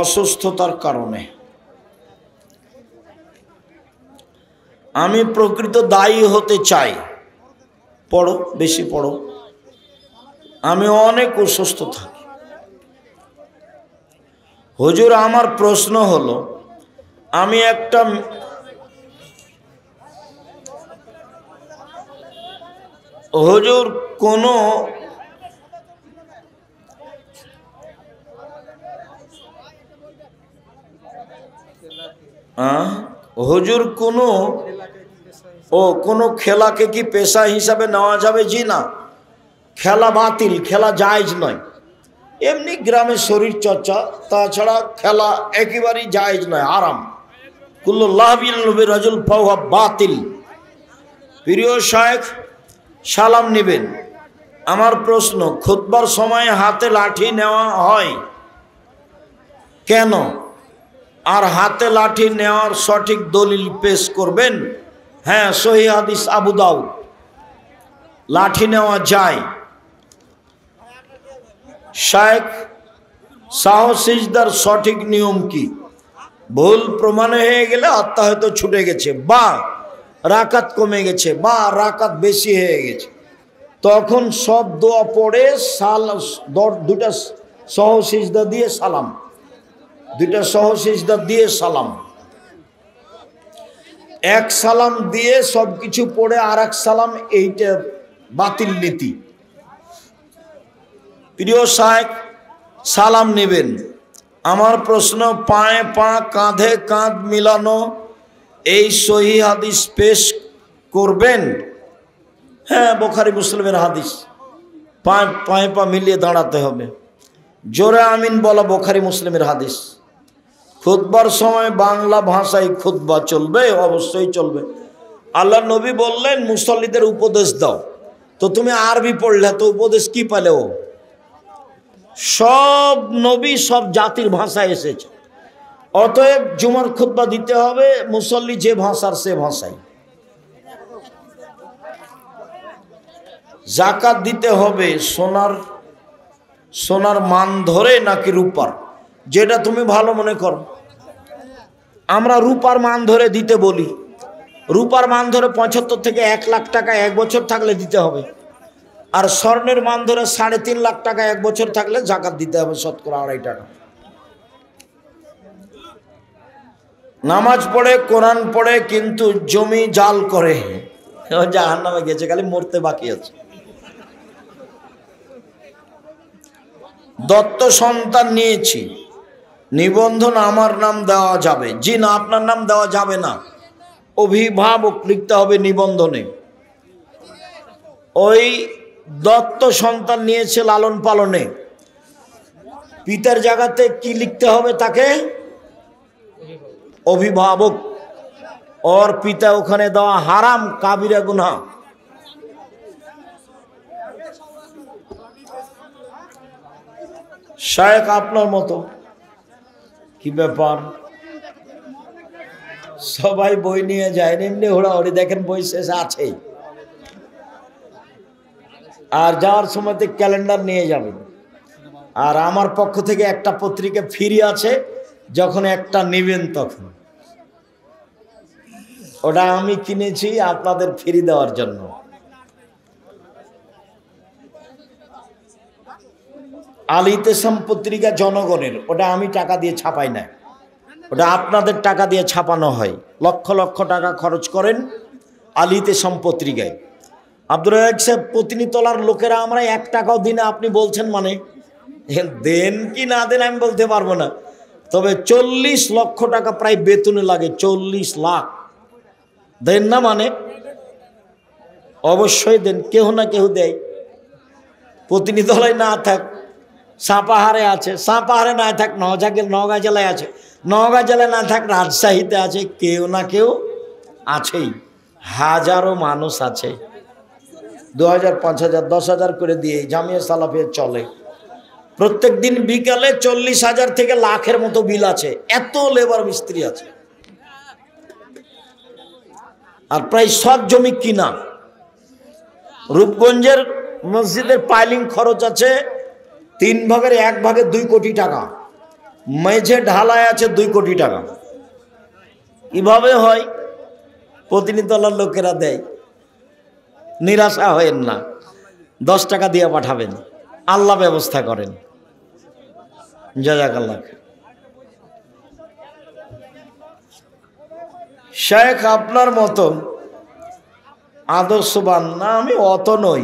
অসুস্থতার কারণে। আমি প্রকৃত দায়ী হতে চাই। পড়ো, বেশি পড়ো। আমি অনেক অসুস্থ থাকি। হুজুর, আমার প্রশ্ন হলো, আমি একটা হুজুর কোনো খেলাকে কি পেশা হিসাবে নেওয়া যাবে? জি না। খেলা বাতিল, খেলা জায়েজ নয়। এমনি গ্রামে শরীর চর্চা, তাছাড়া খেলা একেবারেই জায়েজ নয়, হারাম। কুল্লু লাহবিন রাজুল ফাহুয়া বাতিল। প্রিয় শায়েখ, সালাম নেবেন। আমার প্রশ্ন, খুতবার সময় হাতে লাঠি নেওয়া হয় কেন? আর হাতে লাঠি নেওয়ার সঠিক দলিল পেশ করবেন। হ্যাঁ, সহিহ হাদিস আবু দাউদ, লাঠি নেওয়া যায়। শায়েখ, সাহ সিজদার সঠিক নিয়ম কি? ভুল প্রমাণ হয়ে গেলে আত্মা হয়তো ছুটে গেছে, বা রাকাত কমে গেছে, বা রাকাত বেশি হয়ে গেছে, তখন সব দোয়া পড়ে দুটা সহ সিজদা দিয়ে সালাম, দুটা সহ সিজদা দিয়ে সালাম, এক সালাম দিয়ে সব কিছু পড়ে আর এক সালাম, এইটা বাতিল নীতি। প্রিয় শায়েখ, সালাম নেবেন। আমার প্রশ্ন, পায়ে পা কাঁধে কাঁধ মিলানো এই সহিহ হাদিস পেশ করবেন? হ্যাঁ, বুখারী মুসলিমের হাদিস, পায়ে পা মিলিয়ে দাঁড়াতে হবে। জোরে আমিন বলা বুখারী মুসলিমের হাদিস। খুতবার সময় বাংলা ভাষায় খুতবা চলবে, অবশ্যই চলবে। আল্লাহ নবী বললেন মুসল্লিদের উপদেশ দাও, তো তুমি আরবি পড়লে তো উপদেশ কি পেলে? সব নবী সব জাতির ভাষায় এসেছে, অতএব জুমার খুতবা দিতে হবে মুসল্লি যে ভাষার সে ভাষায়। যাকাত দিতে হবে সোনার মান ধরে নাকি রূপার, যেটা তুমি ভালো মনে করো। আমরা রূপার মান ধরে দিতে বলি। রূপার মান ধরে 75 থেকে 1 লাখ টাকা 1 বছর থাকলে দিতে হবে, আর স্বর্ণের মান ধরে 3.5 লাখ টাকা 1 বছর থাকলে যাকাত দিতে হবে শতকরা 2.5 টাকা। নামাজ পড়ে, কোরআন পড়ে, কিন্তু জমি জাল করে, জাহান্নামে গেছে, খালি মরতে বাকি আছে। দত্ত সন্তান নিয়েছি, নিবন্ধন আমার নাম দেওয়া যাবে? জি না, আপনার নাম দেওয়া যাবে না, অভিভাবক লিখতে হবে নিবন্ধনে। ওই দত্ত সন্তান নিয়েছে লালন পালনে, পিতার জায়গাতে কি লিখতে হবে তাকে? অভিভাবক। ওর পিতা ওখানে দেওয়া হারাম, কাবিরা গুনাহ। শায়েখ আপনার মতো কি ব্যাপার? সবাই বই নিয়ে যায়, এমনি হোড়াহড়ি, দেখেন বই শেষ আছেই। আর যাওয়ার সময় ক্যালেন্ডার নিয়ে যাবেন। আর আমার পক্ষ থেকে একটা পত্রিকা ফ্রি আছে, যখন একটা নেবেন তখন। ওটা আমি কিনেছি আপনাদের ফ্রি দেওয়ার জন্য। আল ইতিসাম পত্রিকা জনগণের, ওটা আমি টাকা দিয়ে ছাপাই না, ওটা আপনাদের টাকা দিয়ে ছাপানো হয়। লক্ষ লক্ষ টাকা খরচ করেন আল ইতিসাম পত্রিকায়। আব্দুর রাজ্জাক সাহেব, প্রতিনিধি তলার লোকেরা আমরা 1 টাকাও দিনে, আপনি বলছেন মানে দেন কি না দেন আমি বলতে পারবো না, তবে 40 লক্ষ টাকা প্রায় বেতনে লাগে। 40 লাখ দেন না মানে? অবশ্যই দেন, কেউ না কেউ দেয়। প্রতিনিধি তলায় না থাক, সাপাহারে আছে, সাপাহারে না থাক নওগাঁ জেলায় আছে, নওগাঁ জেলায় না থাক রাজশাহীতে আছে, কেউ না কেউ আছেই। হাজারো মানুষ আছে। 2000, 5000, 10,000 করে দিয়ে জামিয়া সালাফিয়া চলে। প্রত্যেক দিন বিকালে 40,000 থেকে লাখের মতো বিল আছে, এত লেবার মিস্ত্রি আছে। আর প্রায় সব জমি কিনা। রূপগঞ্জের মসজিদের পাইলিং খরচ আছে 3 ভাগের 1 ভাগে 2 কোটি টাকা, মেঝে ঢালাই আছে 2 কোটি টাকা। কিভাবে হয়? প্রতিনিধি তলার লোকেরা দেয়। নিরাশা হয়েন না, 10 টাকা দিয়ে পাঠাবেন, আল্লাহ ব্যবস্থা করেন। জাযাকাল্লাহ। শায়েখ আপনার মতো আদর্শবান না, আমি অত নই।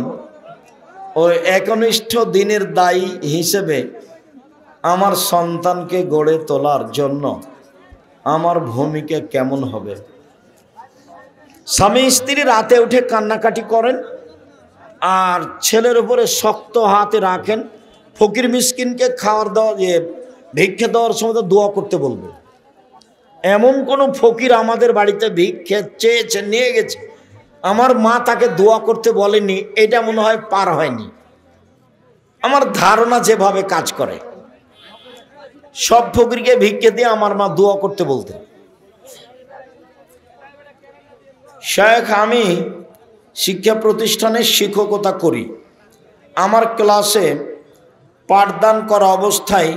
ওই একনিষ্ঠ দিনের দায়ী হিসেবে আমার সন্তানকে গড়ে তোলার জন্য আমার ভূমিকা কেমন হবে? স্বামী স্ত্রী রাতে উঠে কান্নাকাটি করেন, আর ছেলের উপরে শক্ত হাতে রাখেন। ফকির মিসকিনকে খাওয়ার দেওয়া, ভিক্ষে দেওয়ার সময় দোয়া করতে বলবে। এমন কোনো ফকির আমাদের বাড়িতে ভিক্ষে চেয়েছে, নিয়ে গেছে, আমার মা তাকে দোয়া করতে বলেনি, এটা মনে হয় পার হয়নি। আমার ধারণা যেভাবে কাজ করে, সব ফকিরকে ভিক্ষে দিয়ে আমার মা দোয়া করতে বলতেন। শায়েখ, আমি শিক্ষা প্রতিষ্ঠানে শিক্ষকতা করি। আমার ক্লাসে পাঠদান করা অবস্থায়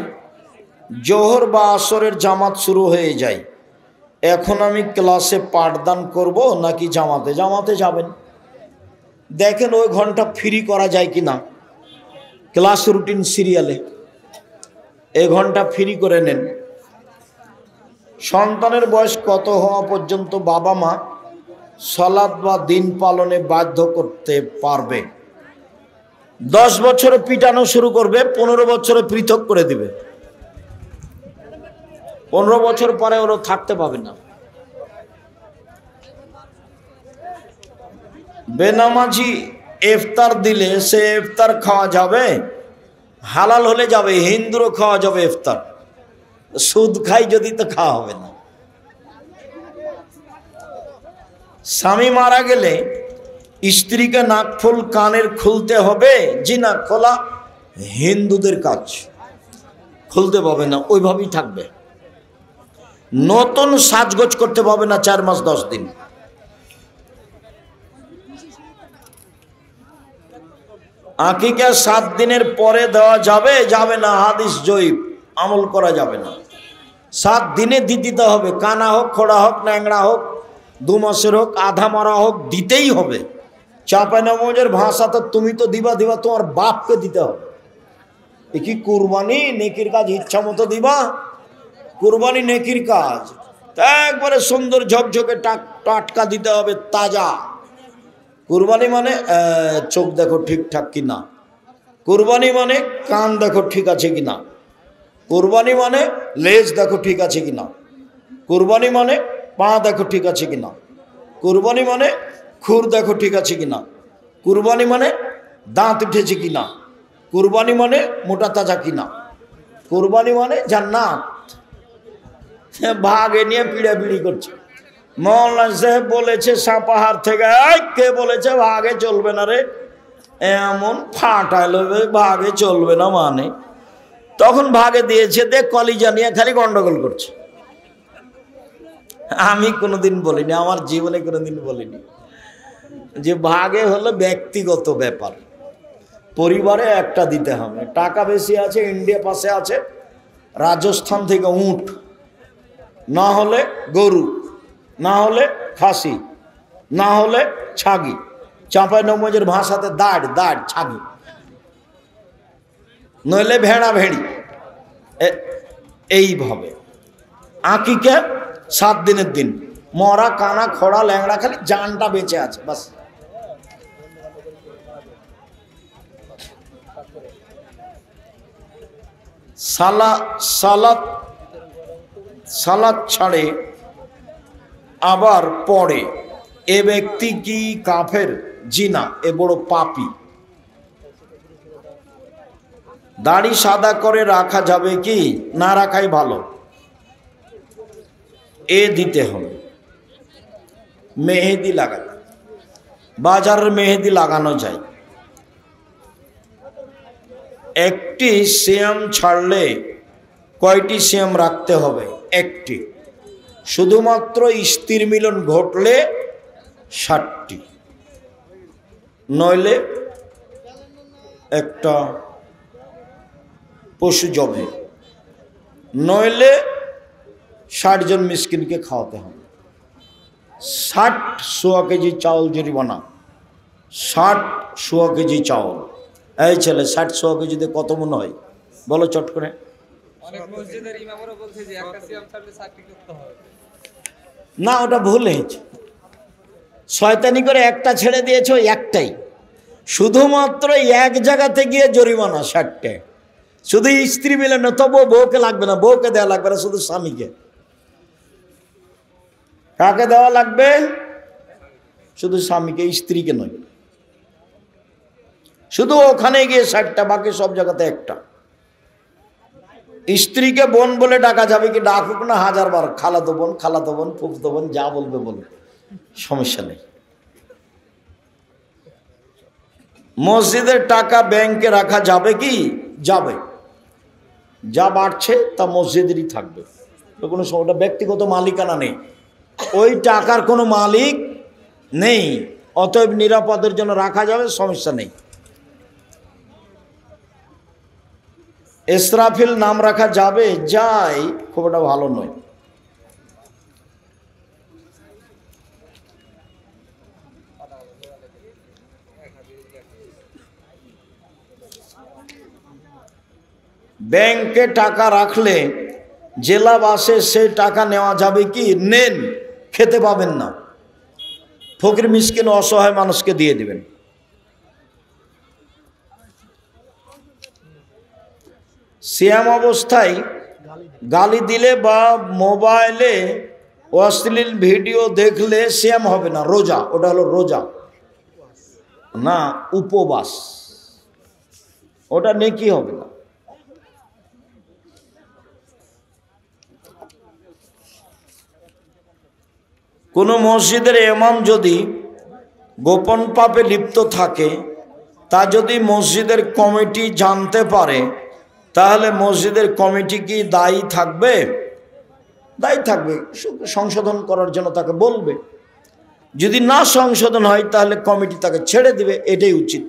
জোহর বা আসরের জামাত শুরু হয়ে যায়, এখন আমি ক্লাসে পাঠদান করব নাকি জামাতে? জামাতে যাবেন। দেখেন ওই ঘন্টা ফ্রি করা যায় কি না, ক্লাস রুটিন সিরিয়ালে এই ঘন্টা ফ্রি করে নেন। সন্তানের বয়স কত হওয়া পর্যন্ত বাবা মা সালাত বা দিন পালনে বাধ্য করতে পারবে? 10 বছরে পিটানো শুরু করবে, 15 বছরে পৃথক করে দিবে। 15 বছর পরে ওরা থাকতে পাবে না। বেনামাজি ইফতার দিলে সে ইফতার খাওয়া যাবে? হালাল হলে যাবে, হিন্দুরও খাওয়া যাবে ইফতার। সুদ খাই যদি তো খাওয়া হবে না। স্বামী মারা গেলে স্ত্রীকে নাকফুল কানের খুলতে হবে? জি না, খোলা হিন্দুদের কাজ, খুলতে পাবে না, ওইভাবেই থাকবে। নতুন সাজগোজ করতে পাবে না 4 মাস 10 দিন। আকিকা 7 দিনের পরে দেওয়া যাবে? যাবে না, হাদিস জয়ীফ, আমল করা যাবে না। 7 দিনে দিতে হবে, কানা হোক, খোড়া হোক, ন্যাংরা হোক, 2 মাসের হোক, আধা মারা হোক, দিতেই হবে। চাঁপাই নবজের ভাষা তো তুমি তো দিবা, তোমার বাপকে দিতে হবে। এ কি কুরবানি? নেকির কাজ ইচ্ছা মতো দিবা? কুরবানি নেকির কাজ, তা একবারে সুন্দর ঝকঝকে টাটকা দিতে হবে, তাজা। কুরবানি মানে চোখ দেখো ঠিকঠাক কিনা, কুরবানি মানে কান দেখো ঠিক আছে কিনা, কুরবানি মানে লেজ দেখো ঠিক আছে কিনা, কুরবানি মানে পা দেখো ঠিক আছে কিনা, কুরবানি মানে খুর দেখো ঠিক আছে কিনা, কুরবানি মানে দাঁত উঠেছে কিনা, কুরবানি মানে মোটা তাজা কিনা, কুরবানি মানে জান্নাত। ভাগে নিয়ে পিড়াপিড়ি করছে। মৌলানা সাহেব বলেছে সাপাহার থেকে, কে বলেছে ভাগে চলবে না রে? এমন ফাটাইল, ভাগে চলবে না মানে। তখন ভাগে দিয়েছে, দেখ কলিজা নিয়ে খালি গন্ডগোল করছে। আমি কোনোদিন বলিনি, আমার জীবনে কোনোদিন বলিনি যে ভাগে হলো ব্যক্তিগত ব্যাপার, পরিবারে একটা দিতে হবে। টাকা বেশি আছে, ইন্ডিয়া পাশে আছে, রাজস্থান থেকে উট, না হলে গরু, না হলে খাসি, না হলে ছাগি। চাঁপাই নবজের ভাষাতে দাঁড় ছাগি, নইলে ভেড়া ভেড়ি। এইভাবে আকিকা 7 দিনের দিন, মরা কানা খোড়া ল্যাংড়া, খালি জানটা বেঁচে আছে বাস। সালাত ছাড়ে আবার পড়ে, এ ব্যক্তি কি কাফের? জি না, এ বড় পাপী। দাড়ি সাদা করে রাখা যাবে কি? না রাখাই ভালো। এ দিতে হবে। মেহেদি লাগানো, বাজারের মেহেদি লাগানো যায়। একটি সিয়াম ছাড়লে কয়টি সিয়াম রাখতে হবে? একটি। শুধুমাত্র স্ত্রীর মিলন ঘটলে 60টি, নইলে একটা পশু জবে, নইলে 60 জন মিসকিনকে খাওয়াতে হবে। 60 সোয়া কেজি চাউল জরিমানা, 60 সোয়া কেজি চাউল। এই ছেলে, 60 সোয়া কেজিতে কত মনে হয় বলো চট করে? না, ওটা ভুল হয়েছে, শয়তানি করে একটা ছেড়ে দিয়েছ, একটাই। শুধুমাত্র এক জায়গাতে গিয়ে জরিমানা 60টা। শুধু স্ত্রী মিলে না, তবুও বউকে লাগবে না, বউকে দেওয়া লাগবে না, শুধু স্বামীকে। কাকে দেওয়া লাগবে? শুধু স্বামীকে, স্ত্রীকে নয়। শুধু ওখানে গিয়ে 60টা, বাকি সব জায়গাতে একটা। স্ত্রীকে বোন বলে ডাকা যাবে কি? ডাকুক না 1000 বার, খালাতো বোন, ফুফতো বোন, যা বলবে বলবে, সমস্যা নেই। মসজিদের টাকা ব্যাংকে রাখা যাবে কি? যাবে। যা বাড়ছে তা মসজিদেরই থাকবে, কোনো ওটা ব্যক্তিগত মালিকানা নেই, ওই টাকার কোনো মালিক নেই, অতএব নিরাপদের জন্য রাখা যাবে, সমস্যা নেই। ইসরাফিল নাম রাখা যাবে, যাই, খুব একটা ভালো নয়। ব্যাংকে টাকা রাখলে জেলা বাসে সেই টাকা নেওয়া যাবে কি? নেন, খেতে পাবেন না, ফকির মিসকিন অসহায় মানুষকে দিয়ে দিবেন। সিয়াম অবস্থায় গালি দিলে বা মোবাইলে অশ্লীল ভিডিও দেখলে সিয়াম হবে না, রোজা। ওটা হলো রোজা না, উপবাস। ওটা নেকি হবে না। কোনো মসজিদের ইমাম যদি গোপন পাপে লিপ্ত থাকে, তা যদি মসজিদের কমিটি জানতে পারে, তাহলে মসজিদের কমিটি কি দায়ী থাকবে? দায়ী থাকবে, সংশোধন করার জন্য তাকে বলবে। যদি না সংশোধন হয় তাহলে কমিটি তাকে ছেড়ে দিবে, এটাই উচিত।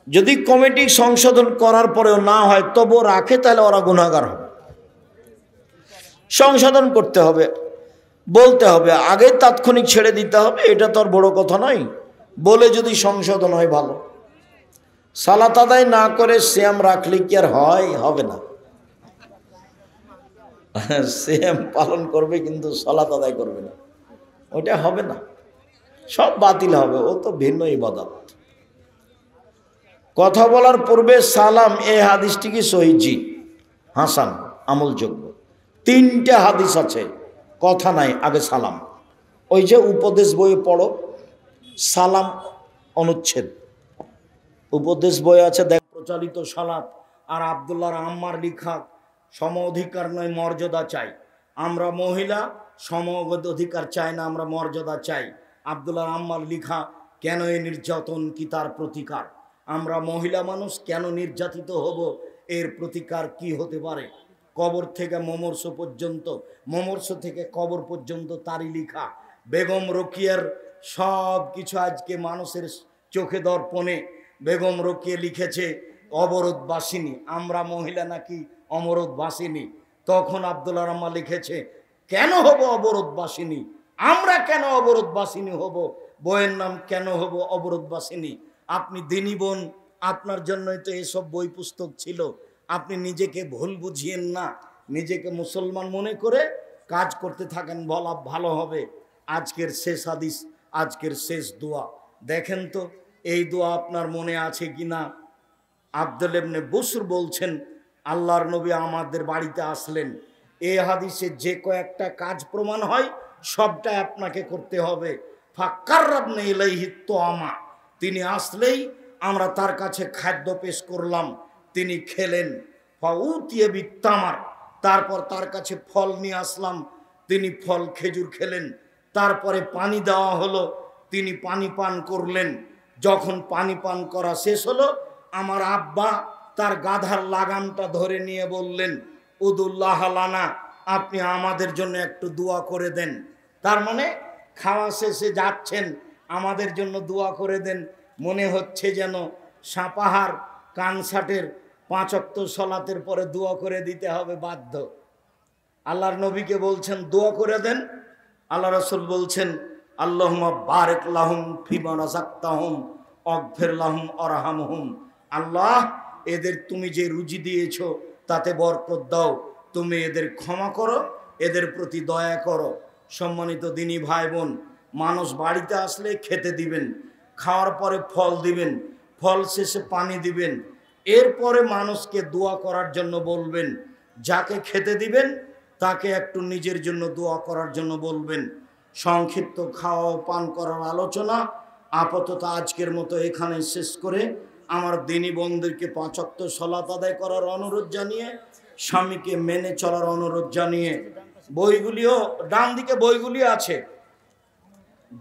যদি কমিটি সংশোধন করার পরেও না হয় তবুও রাখে, তাহলে ওরা গুনাহগার হবে। সংশোধন করতে হবে, বলতে হবে, আগে তাৎক্ষণিক ছেড়ে দিতে হবে, এটা তো আর বড় কথা নয়। বলে যদি সংশোধন হয় ভালো। সালাত আদায় না করে সিয়াম রাখলে কি আর হয়? হবে না। সিয়াম পালন করবে কিন্তু সালাত আদায় করবে না, ওটা হবে না, সব বাতিল হবে। ও তো ভিন্ন ইবাদত। কথা বলার পূর্বে সালাম, এই হাদিসটি কি সহিহ? হাসান, আমলযোগ্য। 3টে হাদিস আছে, কথা নাই, আগে সালাম। ওই যে উপদেশ বইয়ে পড়ো, সালাম অনুচ্ছেদ, উপদেশ বই আছে, দেখ, প্রচলিত সালাত। আর আব্দুল্লাহর আম্মার লিখা, সম অধিকার নয় মর্যাদা চাই। আমরা মহিলা, সম অধিকার চাই না, আমরা মর্যাদা চাই। আব্দুল্লাহর আম্মার লিখা, কেন এই নির্যাতন, কি তার প্রতিকার? আমরা মহিলা মানুষ, কেন নির্যাতিত হব, এর প্রতিকার কি হতে পারে? কবর থেকে মমর্ষ পর্যন্ত, মমর্ষ থেকে কবর পর্যন্ত তারই লিখা। বেগম রোকিয়ার সব কিছু আজকে মানুষের চোখে দর্পণে। বেগম রোকিয়া লিখেছে অবরোধবাসিনী, আমরা মহিলা নাকি অমরোধবাসিনী। তখন আব্দুল্লাহ রহমান লিখেছে, কেন হব অবরোধবাসিনী, আমরা কেন অবরোধবাসিনী হব, বইয়ের নাম কেন হব অবরোধবাসিনী? আপনি দিনী বোন, আপনার জন্যই তো এসব বই পুস্তক ছিল। আপনি নিজেকে ভুল বুঝিয়েন না, নিজেকে মুসলমান মনে করে কাজ করতে থাকেন, বলা ভালো হবে। আজকের শেষ হাদিস, আজকের শেষ দোয়া দেখেন তো, এই দোয়া আপনার মনে আছে কিনা? আব্দুল ইবনে বুসর বলছেন, আল্লাহর নবী আমাদের বাড়িতে আসলেন। এই হাদিসে যে কয়েকটা কাজ প্রমাণ হয়, সবটাই আপনাকে করতে হবে। ফাক্কাররাবনা ইলাইহি তোয়ামা, তিনি আসলেই আমরা তার কাছে খাদ্য পেশ করলাম, তিনি খেলেন। ফাউতিয়া বিত্তামার, তারপর তার কাছে ফল নিয়ে আসলাম, তিনি ফল, খেজুর খেলেন। তারপরে পানি দেওয়া হলো, তিনি পানি পান করলেন। যখন পানি পান করা শেষ হলো, আমার আব্বা তার গাধার লাগামটা ধরে নিয়ে বললেন, উদুল্লাহ লানা, আপনি আমাদের জন্য একটু দোয়া করে দেন। তার মানে খাওয়া শেষে যাচ্ছেন, আমাদের জন্য দোয়া করে দেন। মনে হচ্ছে যেন সাপাহার কানসাটের 5 ওয়াক্ত সালাতের পরে দোয়া করে দিতে হবে বাধ্য। আল্লাহর নবীকে বলছেন দোয়া করে দেন। আল্লাহ রাসূল বলছেন, আল্লাহুম্মা বারিক লাহুম ফিমা রাযাকতাহুম ওয়াগফির লাহুম ওয়ারহামহুম। আল্লাহ, এদের তুমি যে রুজি দিয়েছো তাতে বরকত দাও, তুমি এদের ক্ষমা করো, এদের প্রতি দয়া করো। সম্মানিত দিনী ভাই বোন, মানুষ বাড়িতে আসলে খেতে দিবেন, খাওয়ার পরে ফল দিবেন, ফল শেষে পানি দিবেন, এরপরে মানুষকে দোয়া করার জন্য বলবেন। যাকে খেতে দিবেন তাকে একটু নিজের জন্য দোয়া করার জন্য বলবেন। সংক্ষিপ্ত খাওয়া ও পান করার আলোচনা আপাতত আজকের মতো এখানে শেষ করে আমার দিনী বোনদেরকে 5 ওয়াক্ত সালাত আদায় করার অনুরোধ জানিয়ে, স্বামীকে মেনে চলার অনুরোধ জানিয়ে, বইগুলিও ডান দিকে বইগুলি আছে,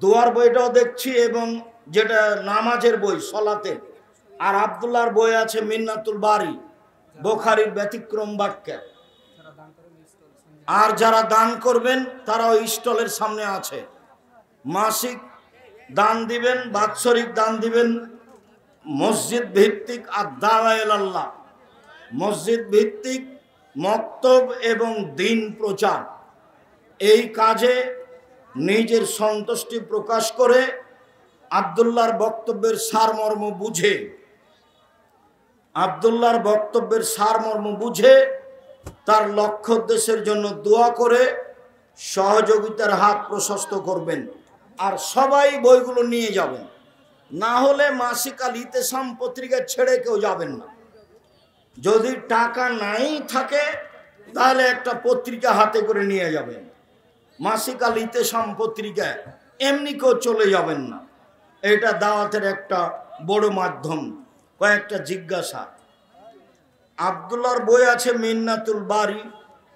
দোয়ার বইটাও দেখছি, এবং যেটা নামাজের বই সলাতে, আর আব্দুল্লাহর বই আছে মিন্নাতুল বারি, বুখারীর ব্যতিক্রম বাক্য। আর যারা দান করবেন তারা ওই স্টলের সামনে আছে। মাসিক দান দিবেন, বাৎসরিক দান দিবেন, মসজিদ ভিত্তিক আর দাওয়া ইলাল্লাহ মসজিদ ভিত্তিক মক্তব এবং দিন প্রচার, এই কাজে নিজের সন্তুষ্টি প্রকাশ করে আব্দুল্লাহর বক্তব্যের সারমর্ম বুঝে তার লক্ষ্য উদ্দেশ্যের জন্য দোয়া করে সহযোগিতার হাত প্রশস্ত করবেন। আর সবাই বইগুলো নিয়ে যাবেন, না হলে মাসিক আল ইতেসাম পত্রিকা ছেড়ে কেউ যাবেন না। যদি টাকা নাই থাকে তাহলে একটা পত্রিকা হাতে করে নিয়ে যাবেন। মাসিক আল ইতেসাম পত্রিকা এমনি কেউ চলে যাবেন না। এটা দাওয়াতের একটা বড় মাধ্যম। কয়েকটা জিজ্ঞাসা, আব্দুল্লাহর বই আছে মিন্নাতুল বারি,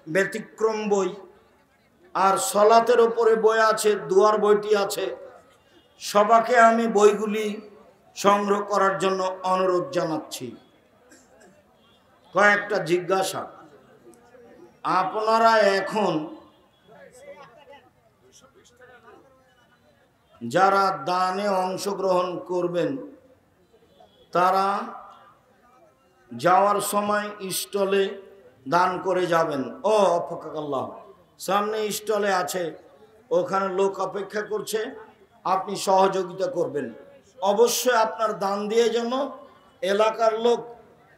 ব্যতিক্রম বই, আর সলাতের ওপরে বই আছে, দুয়ার বইটি আছে। সবাকে আমি বইগুলি সংগ্রহ করার জন্য অনুরোধ জানাচ্ছি। কয়েকটা জিজ্ঞাসা, আপনারা এখন যারা দানে অংশগ্রহণ করবেন তারা যাওয়ার সময় স্টলে দান করে যাবেন। ও আল্লাহ, সামনে স্টলে আছে, ওখানে লোক অপেক্ষা করছে, আপনি সহযোগিতা করবেন। অবশ্যই আপনার দান দিয়ে যেন এলাকার লোক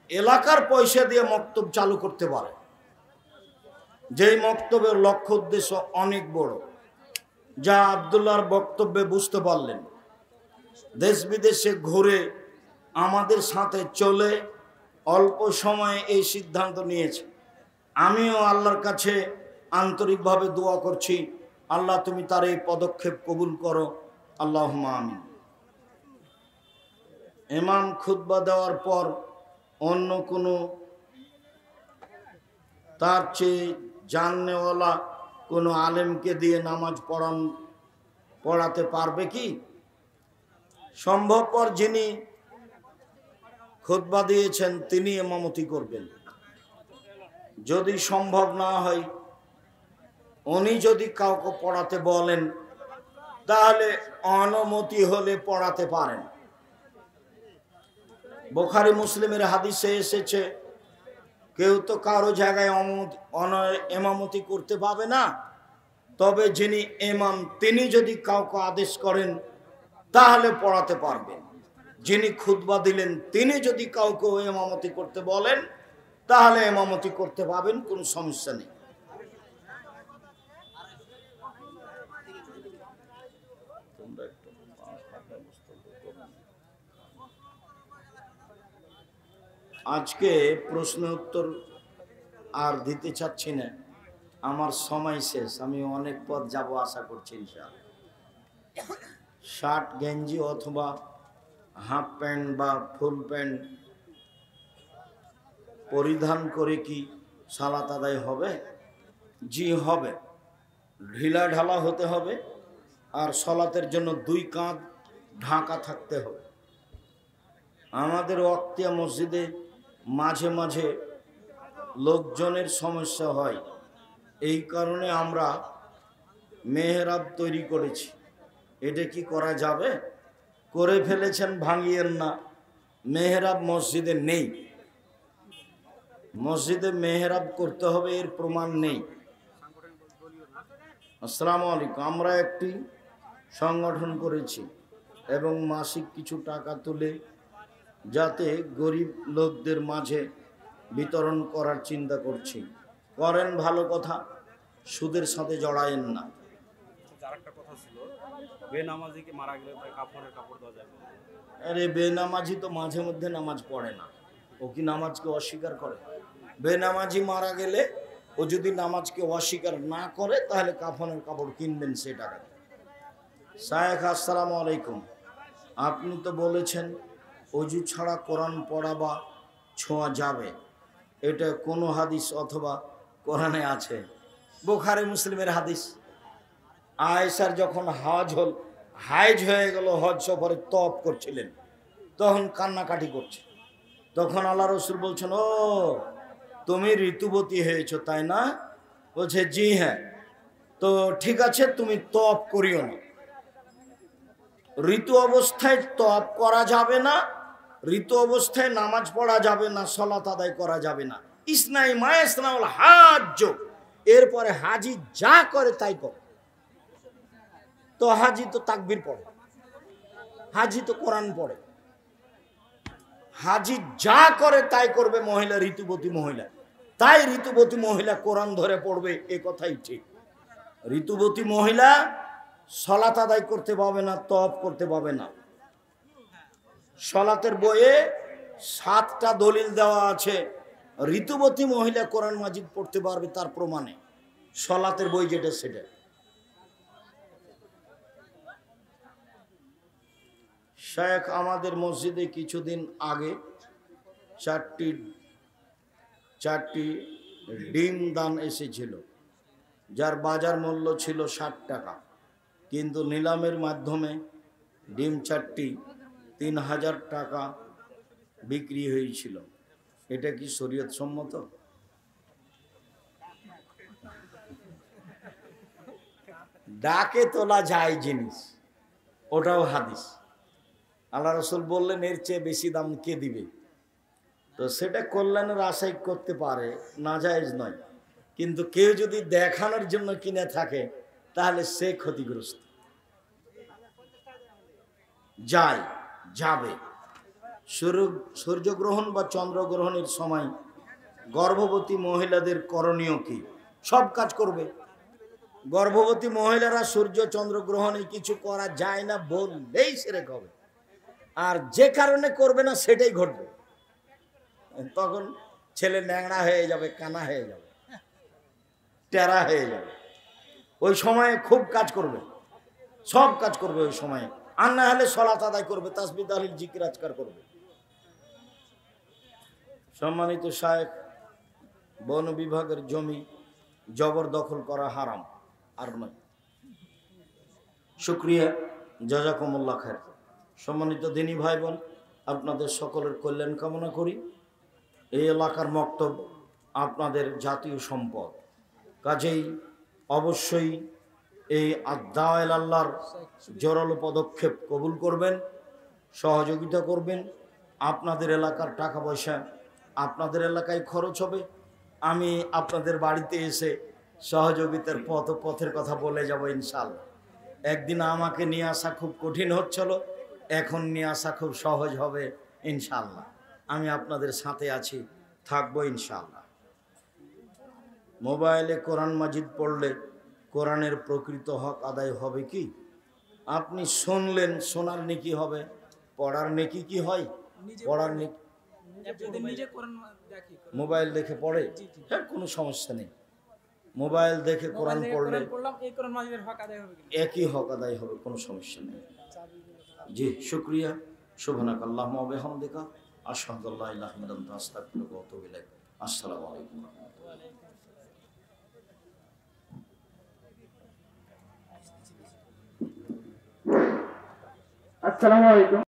এলাকার পয়সা দিয়ে মক্তব চালু করতে পারে, যেই মক্তবের লক্ষ্য উদ্দেশ্য অনেক বড়, যা আব্দুল্লাহর বক্তব্যে বুঝতে পারলেন। দেশ বিদেশে ঘুরে আমাদের সাথে চলে অল্প সময়ে এই সিদ্ধান্ত নিয়েছে। আমিও আল্লাহর কাছে আন্তরিকভাবে দোয়া করছি, আল্লাহ তুমি তার এই পদক্ষেপ কবুল করো, আল্লাহুম্মা আমিন। ইমাম খুতবা দেওয়ার পর অন্য কোনো তার চেয়ে জাননেওয়ালা কোনো আলেমকে দিয়ে নামাজ পড়াতে পারবে কি? সম্ভবপর যিনি খুতবা দিয়েছেন তিনি ইমামতি করবেন। যদি সম্ভব না হয়, উনি যদি কাউকে পড়াতে বলেন তাহলে অনুমতি হলে পড়াতে পারেন। বুখারী মুসলিমের হাদিসে এসেছে, কেউ তো কারো জায়গায় ইমামতি করতে পাবে না, তবে যিনি ইমাম তিনি যদি কাউকে আদেশ করেন তাহলে পড়াতে পারবেন। যিনি খুতবা দিলেন তিনি যদি কাউকে ইমামতি করতে বলেন তাহলে ইমামতি করতে পাবেন, কোনো সমস্যা নেই। আজকে প্রশ্ন উত্তর আর দিতে চাচ্ছি না, আমার সময় শেষ। আমি অনেক পথ যাব আশা করছি ইনশাআল্লাহ। শার্ট গেঞ্জি অথবা হাফ প্যান্ট বা ফুল প্যান্ট পরিধান করে কি সালাত আদায় হবে? জি হবে। ঢিলা ঢালা হতে হবে, আর সালাতের জন্য দুই কাঁধ ঢাকা থাকতে হবে। আমাদের ওয়াক্তিয়া মসজিদে মাঝে মাঝে লোকজনের সমস্যা হয়, এই কারণে আমরা মেহরাব তৈরি করেছি। এটা কি করা যাবে? করে ফেলেছেন, ভাঙিয়েন না। মেহরাব মসজিদে নেই, মসজিদে মেহরাব করতে হবে এর প্রমাণ নেই। আসসালামু আলাইকুম। আমরা একটি সংগঠন করেছি এবং মাসিক কিছু টাকা তুলে যাতে গরিব লোকদের মাঝে বিতরণ করার চিন্তা করছি। করেন, ভালো কথা, সুদের সাথে জড়ায়েন না। আরেকটা কথা ছিল, বেনামাজিকে মারা গেলে তার কাফনের কাপড় দেওয়া যাবে? আরে বেনামাজি তো মাঝে মধ্যে নামাজ পড়ে না, ও কি নামাজকে অস্বীকার করে? বেনামাজি মারা গেলে ও যদি নামাজকে অস্বীকার না করে তাহলে কাফনের কাপড় কিনবেন সে টাকাতে। শায়েখ আসসালামু আলাইকুম, আপনি তো বলেছেন অজু ছাড়া কোরআন পড়া বা ছোঁয়া যাবে, এটা কোনো হাদিস অথবা কোরআনে আছে? বুখারী মুসলিমের হাদিস। আয়েশার যখন হাইজ হয়ে গেল, হজ সফরে তওয়াফ করছিলেন, তখন কান্নাকাটি করছে। তখন আল্লাহ রসুল বলছেন, ও তুমি ঋতুবতী হয়েছো তাই না? বলছে জি হ্যাঁ। তো ঠিক আছে, তুমি তওয়াফ করিও না। ঋতু অবস্থায় তওয়াফ করা যাবে না, ঋতু অবস্থায় নামাজ পড়া যাবে না, সালাত আদায় করা যাবে না। ইসনাই মায়াসনাউল হাজ্জ, এরপরে হাজি যা করে তাই করে। তো হাজি তো তাকবীর পড়ে, হাজি তো কোরআন পড়ে, হাজি যা করে তাই করবে মহিলা, ঋতুবতী মহিলা। তাই ঋতুবতী মহিলা কোরআন ধরে পড়বে, এ কথাই ঠিক। ঋতুবতী মহিলা সালাত আদায় করতে পাবে না, তওয়াফ করতে পাবে না। সালাতের বইয়ে 7টা দলিল দেওয়া আছে, ঋতুবতী মহিলা কোরআন মাজিদ পড়তে পারবে, তার প্রমাণে সালাতের বই যেটা সেটা। শেখ আমাদের মসজিদে কিছুদিন আগে 4টি ডিম দান এসেছিল, যার বাজার মূল্য ছিল 60 টাকা, কিন্তু নিলামের মাধ্যমে ডিম 4টি 3000 টাকা বিক্রি হয়েছিল। এটা কি শরীয়ত সম্মত? ডাকে তোলা যায় জিনিস, ওটাও হাদিস। আল্লাহ রসুল বললেন এর চেয়ে বেশি দাম কে দিবে? তো সেটা কল্যাণের আশাই করতে পারে, নাজায়েজ নয়। কিন্তু কেউ যদি দেখানোর জন্য কিনে থাকে তাহলে সে ক্ষতিগ্রস্ত। যাবে সূর্যগ্রহণ বা চন্দ্রগ্রহণের সময় গর্ভবতী মহিলাদের করণীয় কি? সব কাজ করবে। গর্ভবতী মহিলারা সূর্য চন্দ্রগ্রহণে কিছু করা যায় না বললেই শিরক হবে, আর যে কারণে করবে না সেটাই ঘটবে। তখন ছেলে ন্যাংড়া হয়ে যাবে, কানা হয়ে যাবে, টেরা হয়ে যাবে। ওই সময়ে খুব কাজ করবে, সব কাজ করবে ওই সময়ে। আর না হলে সালাত আদায় করবে, তাসবিহ তাহলিল জিকির আজকার করবে। সম্মানিত শায়েখ, বন বিভাগের জমি জবরদখল করা হারাম, আর নয়। শুকরিয়া, জাযাকুমুল্লাহ খায়ের। সম্মানিত দিনী ভাই বোন, আপনাদের সকলের কল্যাণ কামনা করি। এই এলাকার মক্তব আপনাদের জাতীয় সম্পদ, কাজেই অবশ্যই এই আদাওয়াল আল্লাহর জোরালো পদক্ষেপ কবুল করবেন, সহযোগিতা করবেন। আপনাদের এলাকার টাকা পয়সা আপনাদের এলাকায় খরচ হবে। আমি আপনাদের বাড়িতে এসে সহযোগিতার পথের কথা বলে যাব ইনশাআল্লাহ। একদিন আমাকে নিয়ে আসা খুব কঠিন হচ্ছিল, এখন নিয়ে আসা খুব সহজ হবে ইনশাআল্লাহ। আমি আপনাদের সাথে আছি, থাকবো ইনশাআল্লাহ। মোবাইলে কোরআন মাজিদ পড়লে কোরআনের প্রকৃত হক আদায় হবে কি? আপনি শুনলেন, শোনার নেকি হবে, পড়ার নেকি কি হয়? পড়ার নেকি মোবাইল দেখে পড়ে, হ্যাঁ, কোনো সমস্যা নেই। মোবাইল দেখে কোরআন পড়লে একই হক আদায় হবে, কোনো সমস্যা নেই। জি, শুকরিয়া। সুবহানাকাল্লাহুম্মা ওয়া বিহামদিকা আশহাদু আল্লা ইলাহা ইল্লা আনতা আস্তাগফিরুকা ওয়া আতুবু ইলাইক। আসসালামু আলাইকুম। আসসালামু আলাইকুম।